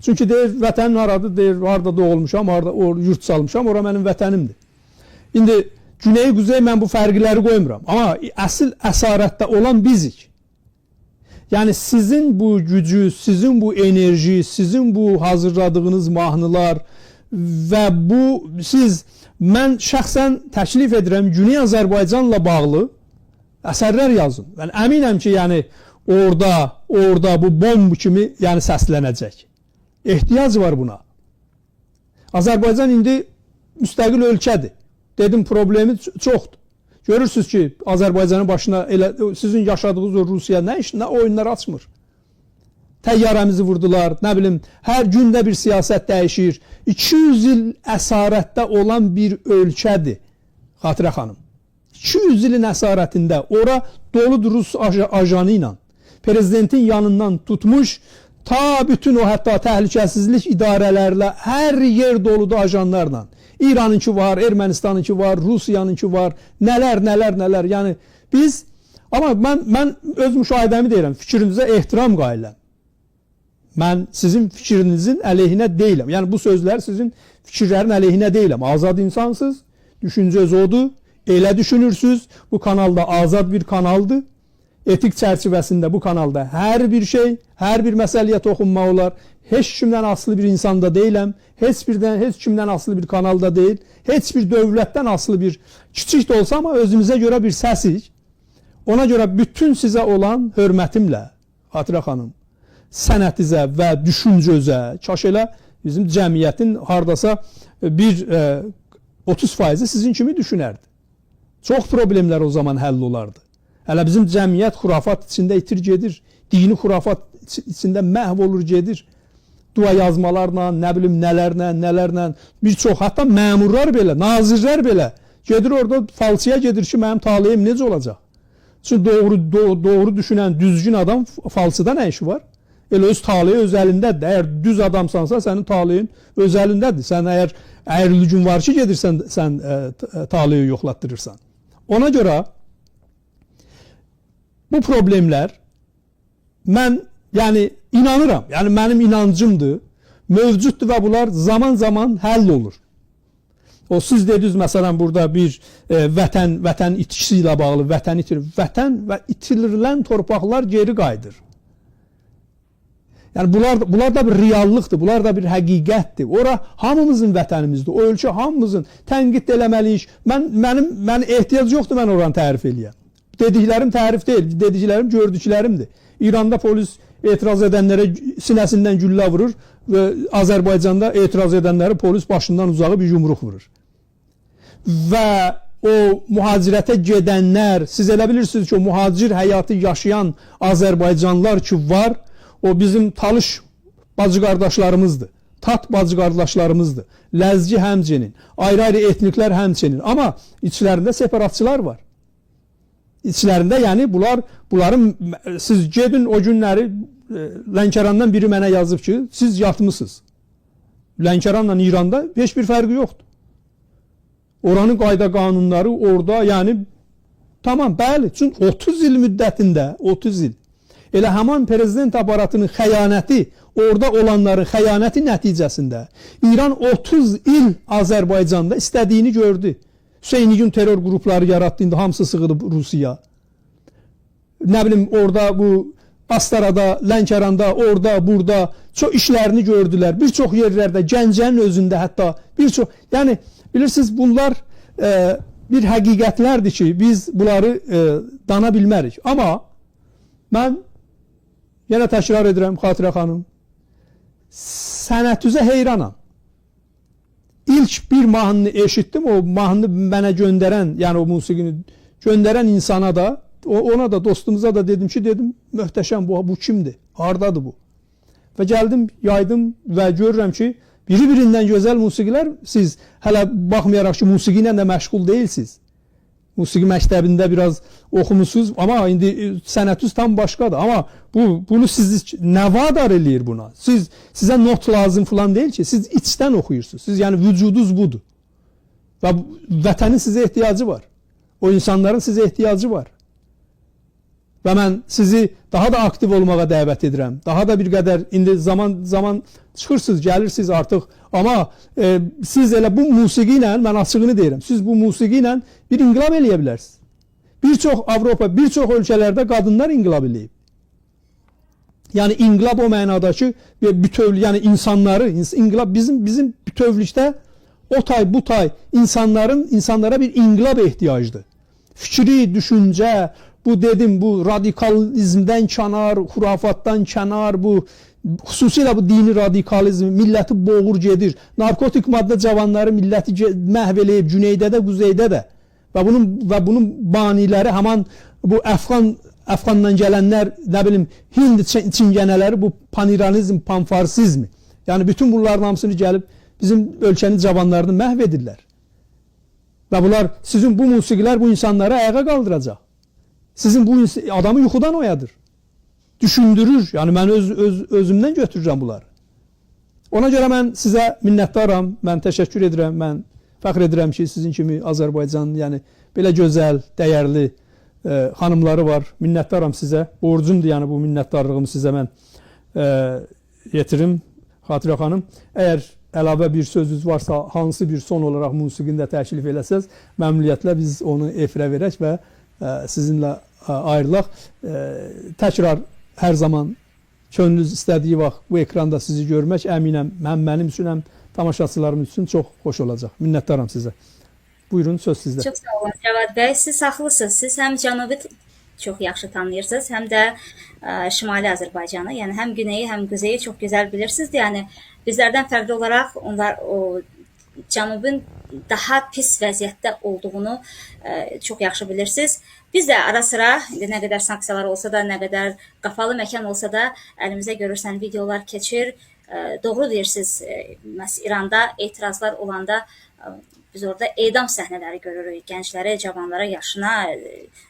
Çünki deyir, vətənin haradır, deyir, harada doğulmuşam, harada yurt salmışam, ora mənim vətənimdir. İndi Güney, Quzey mən bu fərqləri qoymuram. Amma əsl əsarətdə olan bizik. Yəni sizin bu gücü, sizin bu enerji, sizin bu hazırladığınız mahnılar və bu mən şəxsən təklif edirəm Güney Azərbaycanla bağlı əsərlər yazın. Mən əminəm ki, yəni orada bu bomb kimi yəni səslənəcək. Ehtiyac var buna. Azərbaycan indi müstəqil ölkədir. Dedim, problemi çoxdur. Görürsünüz ki, Azərbaycanın başına sizin yaşadığınız o Rusiya nə oyunlar açmır. Təyyarəmizi vurdular, nə bilim, hər gündə bir siyasət dəyişir. 200 il əsarətdə olan bir ölkədir, Xatirə xanım. 200 ilin əsarətində, ora doludur Rus ajanı ilə, prezidentin yanından tutmuş, ta bütün o hətta təhlükəsizlik idarələrlə hər yer doludur ajanlarla. İranınki var, Ermənistanınki var, Rusiyanınki var, nələr. Yəni biz, amma mən öz müşahidəmi deyirəm, fikrinizə ehtiram qailəm. Mən sizin fikrinizin əleyhinə deyiləm. Yəni bu sözlər sizin fikirlərin əleyhinə deyiləm. Azad insansınız, düşüncəz odur, elə düşünürsünüz. Bu kanalda azad bir kanaldır. Etik çərçivəsində bu kanalda hər bir şey, hər bir məsələyə toxunmaq olar. Heç kimdən asılı bir insanda deyiləm. Heç kimdən asılı bir kanalda deyil. Heç bir dövlətdən asılı bir kiçik də olsa, amma özümüzə görə bir səsik. Ona görə bütün sizə olan hörmətimlə, Xatirə xanım, sənətinizə və düşüncənizə, kaş elə bizim cəmiyyətin hardasa bir 30% sizin kimi düşünərdi. Çox problemlər o zaman həll olardı. Hələ bizim cəmiyyət xurafat içində itir gedir. Dini xurafat içində məhv olur gedir. Dua yazmalarla, nə bilim nələrlə, bir çox, hətta məmurlar belə, nazirlər belə gedir orada falçıya gedir ki, mənim taleyim necə olacaq? Çünki doğru düşünən, düzgün adam falçıda nə işi var? Elə öz taleyi öz əlindədir. Əgər düz adamsansa, sənin taleyin öz əlindədir. Sən əgər əyri gün var ki, gedirsən, sən taleyi yoxlatdırırsan. Ona görə bu problemlər mən yəni inanıram, yəni mənim inancımdır, mövcuddur və bunlar zaman həll olur. O siz dediniz məsələn burada bir vətən itkisi ilə bağlı, vətən və itirilən torpaqlar geri qayıdır. Yəni bunlar da bir reallıqdır, bunlar da bir həqiqətdir. Ora hamımızın vətənimizdir, o ölkə hamımızın. Tənqid eləməliyik. Mən ehtiyac yoxdur mən oranı tərif eləyəm. Dediklərim tərif deyil, dediklərim gördüklərimdir. İranda polis etiraz edənlərə sinəsindən güllə vurur və Azərbaycanda etiraz edənləri polis başından uzağı bir yumruq vurur. Və o mühacirətə gedənlər, siz elə bilirsiniz ki, o mühacir həyatı yaşayan Azərbaycanlılar ki var, o bizim Talış bacı qardaşlarımızdır, Tat bacı qardaşlarımızdır, Ləzgi həmçinin, ayrı-ayrı etniklər həmçinin, amma içlərində separatçılar var. İçlərində, yəni bunların siz gedin o günləri Lənkərandan biri mənə yazıb ki, siz yatmısınız. Lənkəranla İranda heç bir fərqi yoxdur. Oranın qayda qanunları orada, yəni tamam, bəli. Çünki 30 il müddətində, 30 il elə həman prezident aparatının xəyanəti, orada olanların xəyanəti nəticəsində İran 30 il Azərbaycanda istədiyini gördü. Hüseynigün terror qrupları yaratdı, indi hamısı sığınıb Rusiya. Nə bilim, orada bu Astarada, Lənkəranda, orada, burada çox işlərini gördülər. Bir çox yerlərdə, Gəncənin özündə hətta bir çox, yəni bilirsiniz, bunlar bir həqiqətlərdir ki, biz bunları dana bilmərik. Amma mən yenə təkrar edirəm, Xatirə xanım, sənətüzə heyranam. İlk bir mahnını eşitdim, o mahnını mənə göndərən, yəni o musiqini göndərən insana da, ona da, dostumuza da dedim ki, möhtəşəm, bu kimdir, hardadır bu? Və gəldim, yaydım və görürəm ki, biri-birindən gözəl musiqilər, siz hələ baxmayaraq ki, musiqi ilə də məşğul deyilsiniz. Musiqi məktəbində biraz oxumusunuz, amma indi sənətiniz tam başqadır. Amma bunu siz nə vadar eləyir buna? Sizə not lazım falan deyil ki, siz içdən oxuyursunuz. Siz yəni vücudunuz budur. Və vətənin sizə ehtiyacı var. O insanların sizə ehtiyacı var. Və mən sizi daha da aktiv olmağa dəvət edirəm. Daha da bir qədər, indi zaman çıxırsınız, gəlirsiniz artıq. Amma siz elə bu musiqi ilə, mən açığını deyirəm, siz bu musiqi ilə bir inqilab eləyə bilərsiniz. Bir çox Avropa, bir çox ölkələrdə qadınlar inqilab eləyib. Yəni inqilab o mənada ki, yəni insanları, inqilab bizim bütövlükdə o tay, bu tay insanlara bir inqilab ehtiyacdır. Fikri, düşüncə, bu radikalizmdən kənar, xurafatdan kənar, xüsusilə bu dini radikalizm milləti boğur gedir. Narkotik maddə cavanları milləti məhv eləyib, güneydə də, quzeydə də. Və bunun baniləri həman bu Əfqandan gələnlər, nə bilim, Hind çingənələri, bu paniranizm, panfarsizmi. Yəni bütün bunların hamısını gəlib bizim ölkənin cavanlarını məhv edirlər. Və bunlar, sizin bu musiqilər bu insanları ayağa qaldıracaq. Sizin bu adamı yuxudan oyadır. Düşündürür. Yəni mən özümdən götürürəm bunları. Ona görə mən sizə minnətdaram. Mən təşəkkür edirəm. Mən fəxr edirəm ki, sizin kimi Azərbaycanın, yəni belə gözəl, dəyərli xanımları var. Minnətdaram sizə. Borcumdur, yəni bu minnətdarlığımı sizə mən yetirim, Xatirə xanım. Əgər əlavə bir sözünüz varsa, hansı bir son olaraq musiqini də təklif eləsəz, məmnuniyyətlə biz onu efirə verək və sizinlə ayrılaq. Təkrar hər zaman könlünüz istədiyi vaxt bu ekranda sizi görmək əminəm həm mənim üçün, həm tamaşaçılarım üçün çox xoş olacaq. Minnətdaram sizə. Buyurun, söz sizdə. Çox sağ olun Cavad bəy. Siz haqlısınız. Siz həm Cənubi çox yaxşı tanıyırsınız, həm də Şimali Azərbaycanı, yəni həm güneyi, həm quzeyi çox gözəl bilirsiniz. Yəni bizlərdən fərqli olaraq onlar o Cənubun daha pis vəziyyətdə olduğunu çox yaxşı bilirsiniz. Biz də ara sıra, nə qədər sanksiyalar olsa da, nə qədər qapalı məkan olsa da, əlimizə görürsən videolar keçir. Doğru deyirsiniz, İranda etirazlar olanda biz orada edam səhnələri görürük. Gənclərə, cavanlara, yaşına,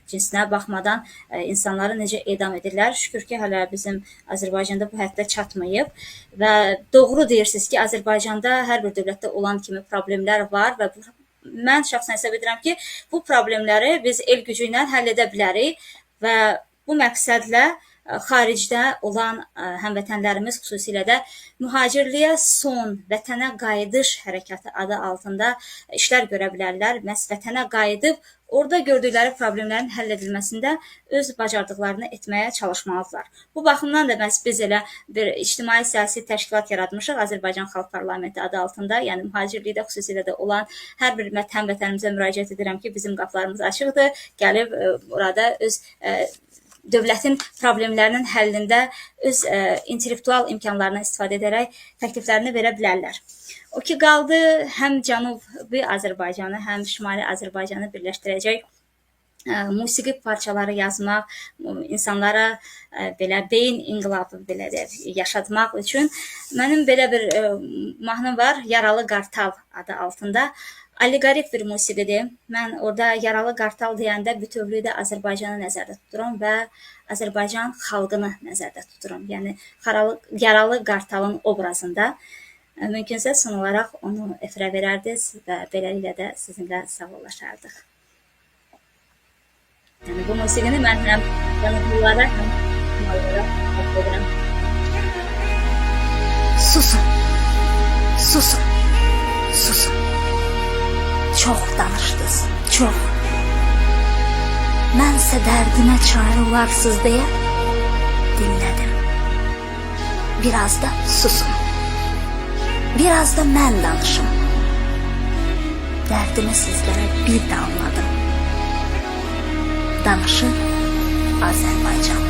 cinsinə baxmadan insanları necə edam edirlər. Şükür ki, hələ bizim Azərbaycanda bu həddə çatmayıb. Və doğru deyirsiniz ki, Azərbaycanda hər bir dövlətdə olan kimi problemlər var və mən şəxsən hesab edirəm ki, bu problemləri biz el gücü ilə həll edə bilərik və bu məqsədlə xaricdə olan həmvətənlərimiz xüsusilə də mühacirliyə son, vətənə qayıdış hərəkatı adı altında işlər görə bilərlər. Məhz vətənə qayıdıb orada gördükləri problemlərin həll edilməsində öz bacardıqlarını etməyə çalışmalıdırlar. Bu baxımdan da məhz biz elə bir ictimai siyasi təşkilat yaratmışıq Azərbaycan Xalq Parlamenti adı altında. Yəni mühacirlikdə xüsusilə də olan hər bir həmvətənimizə müraciət edirəm ki, bizim qapılarımız açıqdır. Gəlib orada öz dövlətin problemlərinin həllində öz intellektual imkanlarından istifadə edərək təkliflərini verə bilərlər. O ki, qaldı həm Cənubi Azərbaycanı, həm Şimali Azərbaycanı birləşdirəcək musiqi parçaları yazmaq, insanlara belə beyin inqilabı belə də yaşatmaq üçün mənim belə bir mahnım var, Yaralı Qartal adı altında. Allegorif bir musiqidir. Mən orada Yaralı Qartal deyəndə bütövlükdə Azərbaycanı nəzərdə tuturam və Azərbaycan xalqını nəzərdə tuturam. Yəni Yaralı Qartalın obrazında. Mümkünsə son olaraq onu efirə verərdiniz və beləliklə də sizinlə sağollaşardıq. Yəni bu musiqini mən həm yanıqlılara, həm mallara təqdim edirəm. Susun, susun, susun. Çox danışdınız, çox. Mənsə dərdimə çarə olarsız deyə dinlədim. Biraz da susun. Biraz da mən danışım. Dərdimi sizlərə bir də anladım. Danışır Azərbaycan.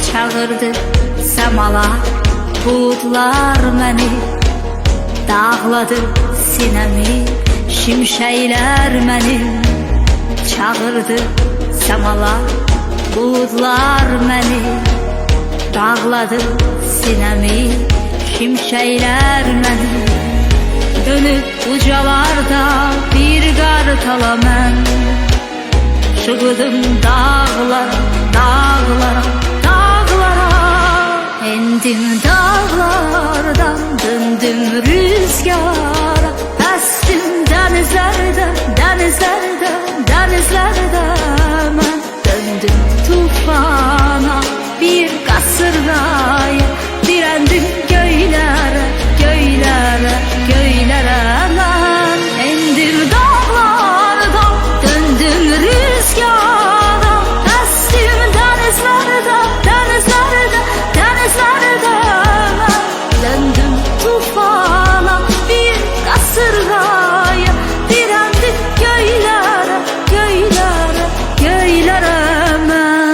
Çağırdı səmala buludlar məni, dağladı sinəmi şimşəklər məni. Çağırdı səmala buludlar məni, dağladı sinəmi şimşəklər məni. Dönüb ucalarda bir qartala mən, çıqdım dağlara, dağlara, endim dağlardan, döndüm rüzgara, estim denizlerde, denizlerde, denizlerde. Ben döndüm tufana, bir kasırgaya, direndim göylere, göylere, göylere. Ben endim dağlardan, döndüm rüzgara, estim denizlerde, denizlerde, denizlerde. Döndüm tufana, bir kasırgaya, direndim göylere, göylere, göylere ben.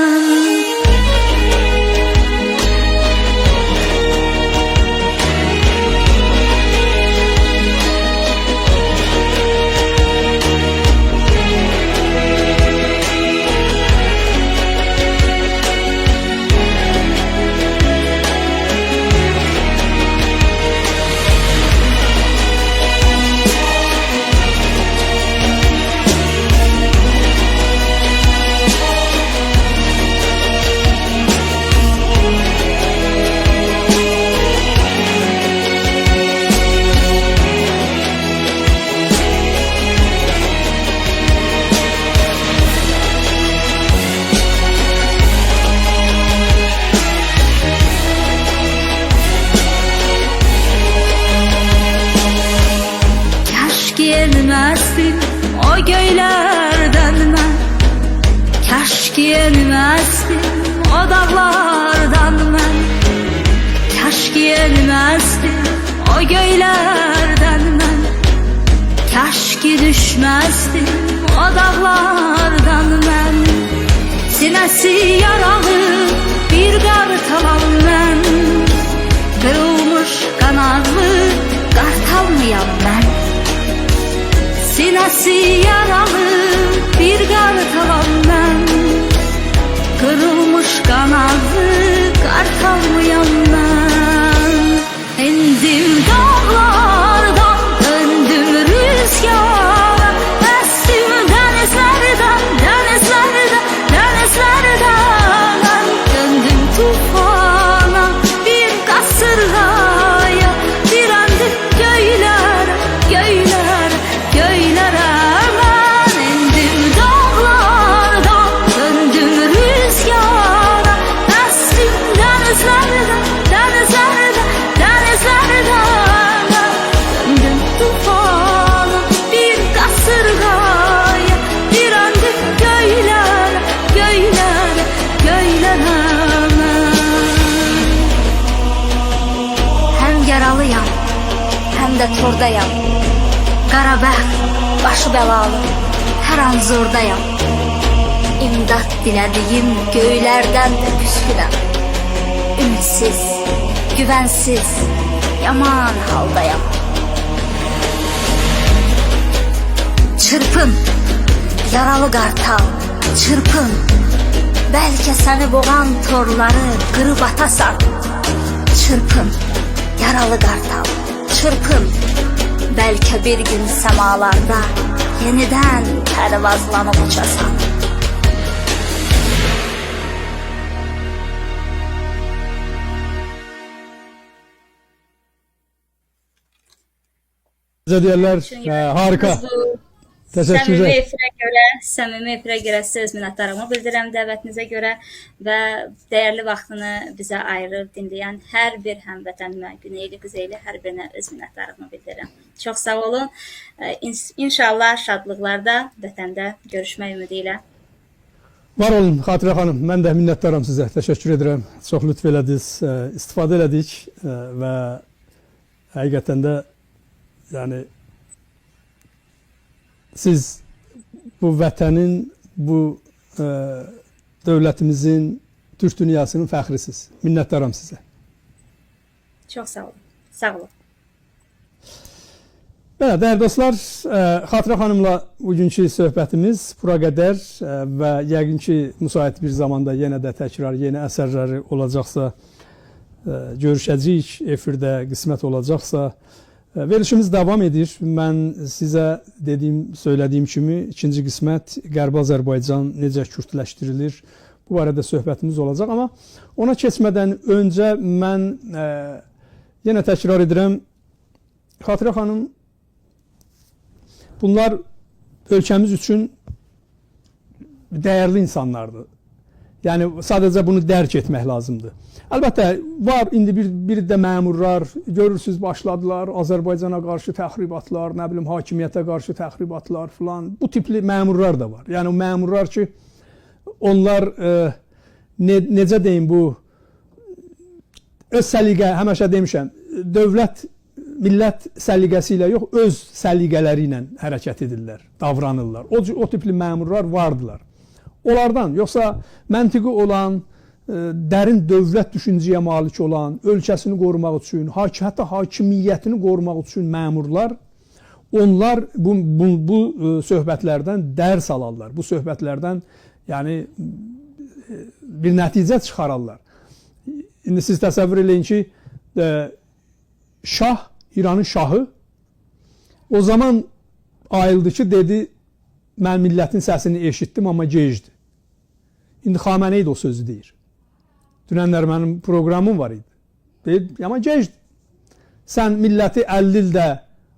Gelmezdim o göylerden ben, keşke gelmezdim o dağlardan ben, keşke gelmezdim o göylerden ben, keşke düşmezdim o dağlardan ben. Sinesi yaralı bir kartalam ben, kırılmış kanadlı kartal mıyam ben? Sinesi yaralı bir kartalam ben, kırılmış kanadlı kartal mıyam ben? Endim dağlardan, döndüm rüzgara, estim denizlerden, denizlerden, denizlerden. Ben döndüm tufan, üstündə tordayam. Qarabəxt, başı bəlalı, hər an zordayam. İmdad dilədiyim göylərdən də püsküləm. Ümidsiz, güvənsiz, yaman haldayam. Çırpın, yaralı qartal, çırpın. Bəlkə səni boğan torları qırıb atasan. Çırpın, yaralı qartal, çırpın. Bəlkə bir gün səmalarda yenidən pərvazlanıb uçasan. Deyirlər, harika. Təşəkkürlər. Səmimi efirə görə söz minnətdarlığımı bildirirəm dəvətinizə görə və dəyərli vaxtını bizə ayırıb dinləyən hər bir həmvətənimə, Güneyli, Quzeyli hər birinə öz minnətdarlığımı bildirirəm. Çox sağ olun. İnşallah şadlıqlarda, vətəndə görüşmək ümidi ilə. Var olun Xatirə xanım. Mən də minnətdaram sizə. Təşəkkür edirəm. Çox lütf elədiniz, istifadə elədik və həqiqətən də yəni siz bu vətənin, bu dövlətimizin, Türk dünyasının fəxrisiz. Minnətdaram sizə. Çox sağ olun. Sağ olun. Belə, dəyərli dostlar, Xatirə xanımla bugünkü söhbətimiz bura qədər və yəqin ki, müsait bir zamanda yenə də təkrar, yeni əsərləri olacaqsa, görüşəcəyik, efirdə qismət olacaqsa, verilişimiz davam edir. Mən sizə söylədiyim kimi ikinci qismət Qərbi Azərbaycan necə kürdləşdirilir? Bu barədə söhbətimiz olacaq. Amma ona keçmədən öncə mən yenə təkrar edirəm. Xatirə xanım, bunlar ölkəmiz üçün dəyərli insanlardır. Yəni sadəcə bunu dərk etmək lazımdır. Əlbəttə, var indi bir də məmurlar, görürsünüz, başladılar Azərbaycana qarşı təxribatlar, nə bilim, hakimiyyətə qarşı təxribatlar filan. Bu tipli məmurlar da var. Yəni o məmurlar ki, onlar necə deyim, bu öz səliqə, həmişə demişəm, dövlət, millət səliqəsi ilə yox, öz səliqələri ilə hərəkət edirlər, davranırlar. O tipli məmurlar vardılar. Onlardan, yoxsa məntiqi olan, dərin dövlət düşüncəyə malik olan, ölkəsini qorumaq üçün, hətta hakimiyyətini qorumaq üçün məmurlar, onlar bu söhbətlərdən dərs alarlar. Bu söhbətlərdən yəni bir nəticə çıxararlar. İndi siz təsəvvür eləyin ki, şah, İranın şahı o zaman ayıldı ki, dedi, mən millətin səsini eşitdim, amma gecdi. İndi Xamenei də o sözü deyir. Dünənlər mənim proqramım var idi. Deyir, amma gecdi. Sən milləti 50 ildə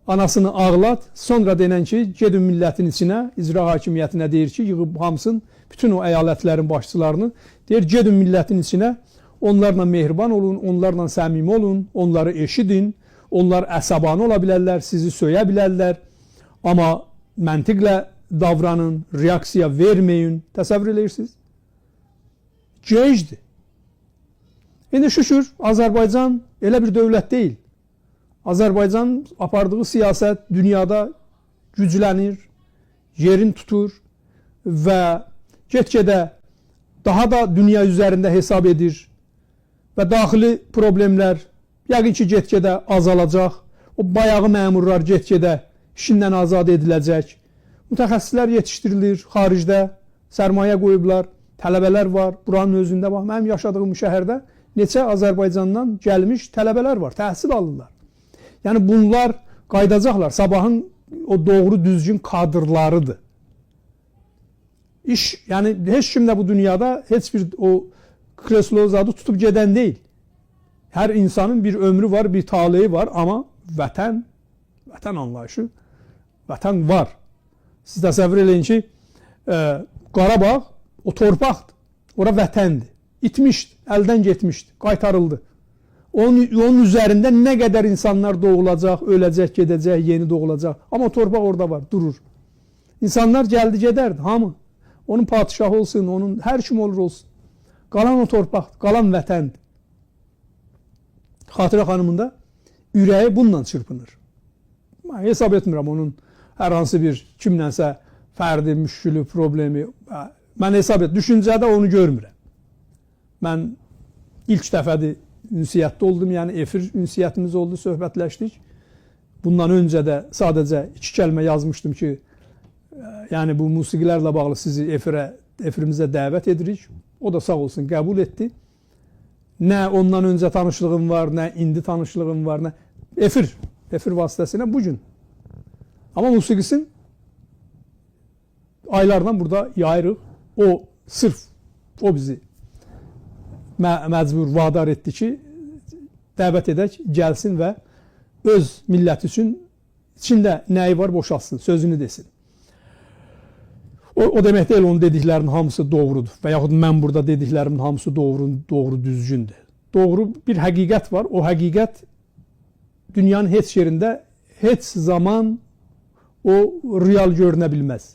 anasını ağlat, sonra denən ki, gedin millətin içinə, icra hakimiyyətinə deyir ki, yığıb hamısın, bütün o əyalətlərin başçılarını, deyir, gedin millətin içinə, onlarla mehriban olun, onlarla səmimi olun, onları eşidin, onlar əsəbani ola bilərlər, sizi söyə bilərlər, amma məntiqlə davranın, reaksiya verməyin. Təsəvvür edirsiniz? Gecdir. İndi şükür, Azərbaycan elə bir dövlət deyil. Azərbaycan apardığı siyasət dünyada güclənir, yerin tutur və get-gedə daha da dünya üzərində hesab edir və daxili problemlər yəqin ki, get-gedə azalacaq. O bayağı məmurlar get-gedə işindən azad ediləcək. Mütəxəssislər yetişdirilir, xaricdə sərmayə qoyublar, tələbələr var, buranın özündə var. Mənim yaşadığım şəhərdə neçə Azərbaycandan gəlmiş tələbələr var, təhsil alırlar. Yəni bunlar qaydacaqlar, sabahın o doğru düzgün kadrlarıdır. İş, yəni heç kim də bu dünyada heç bir o kreslo zadı tutub gedən deyil. Hər insanın bir ömrü var, bir taleyi var, amma vətən anlayışı, vətən var. Siz təsəvvür eləyin ki, Qarabağ o torpaqdır, ora vətəndir. İtmişdi, əldən getmişdi, qaytarıldı. Onun üzərində nə qədər insanlar doğulacaq, öləcək, gedəcək, yeni doğulacaq. Amma torpaq orada var, durur. İnsanlar gəldi, gedərdi, hamı. Onun padişahı olsun, onun hər kim olur olsun. Qalan o torpaqdır, qalan vətəndir. Xatirə xanımın da ürəyi bununla çırpınır. Mən hesab etmirəm onun hər hansı bir kimlənsə fərdi, müşkülü, problemi. Mən hesab et, düşüncədə onu görmürəm. Mən ilk dəfədir ünsiyyətdə oldum, yəni efir ünsiyyətimiz oldu, söhbətləşdik. Bundan öncə də sadəcə 2 kəlmə yazmışdım ki, yəni bu musiqilərlə bağlı sizi efirimizə dəvət edirik. O da sağ olsun qəbul etdi. Nə ondan öncə tanışlığım var, nə indi tanışlığım var, nə efir vasitəsilə bugün. Amma musiqisin aylardan burada yayırıq. O sırf o bizi məcbur vadar etdi ki, dəvət edək, gəlsin və öz milləti üçün içində nəyi var boşalsın, sözünü desin. O demək deyil, onun dediklərinin hamısı doğrudur və yaxud mən burada dediklərimin hamısı doğru, düzgündür. Doğru bir həqiqət var. O həqiqət dünyanın heç yerində, heç zaman o real görünə bilməz.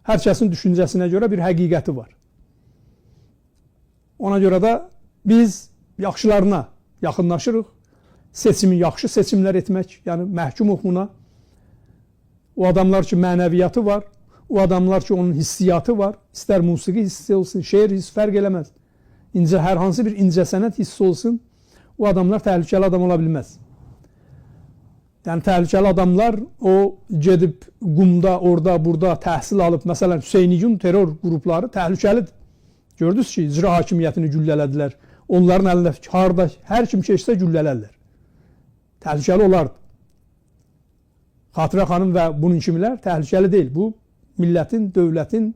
Hər kəsin düşüncəsinə görə bir həqiqəti var. Ona görə də biz yaxşılarına yaxınlaşırıq. Yaxşı seçimlər etmək, yəni məhkumuq buna. O adamlar ki, mənəviyyatı var, o adamlar ki, onun hissiyatı var. İstər musiqi hissi olsun, şeir hissi fərq eləməz. Hər hansı bir incəsənət hissi olsun, o adamlar təhlükəli adam ola bilməz. Yəni, təhlükəli adamlar o gedib qumda, orada, burada təhsil alıb, məsələn, Hüseyniyyun terror qrupları təhlükəlidir. Gördünüz ki, icra hakimiyyətini güllələdilər. Onların əlində harda hər kim keçsə güllələdilər. Təhlükəli olardı. Xatirə xanım və bunun kimilər təhlükəli deyil. Bu, millətin, dövlətin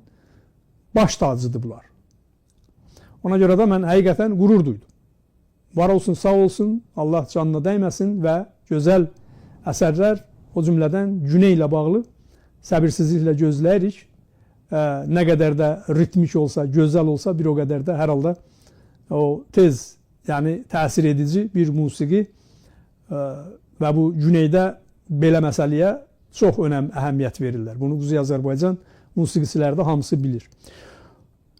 baş tacıdır bunlar. Ona görə də mən həqiqətən qürur duydum. Var olsun, sağ olsun, Allah canına dəyməsin və gözəl əsərlər, o cümlədən Güney ilə bağlı səbirsizliklə gözləyirik. Nə qədər də ritmik olsa, gözəl olsa, bir o qədər də hər halda o tez, yəni təsir edici bir musiqi və bu Güneydə belə məsələyə çox əhəmiyyət verirlər. Bunu Quzey Azərbaycan musiqiçiləri də hamısı bilir.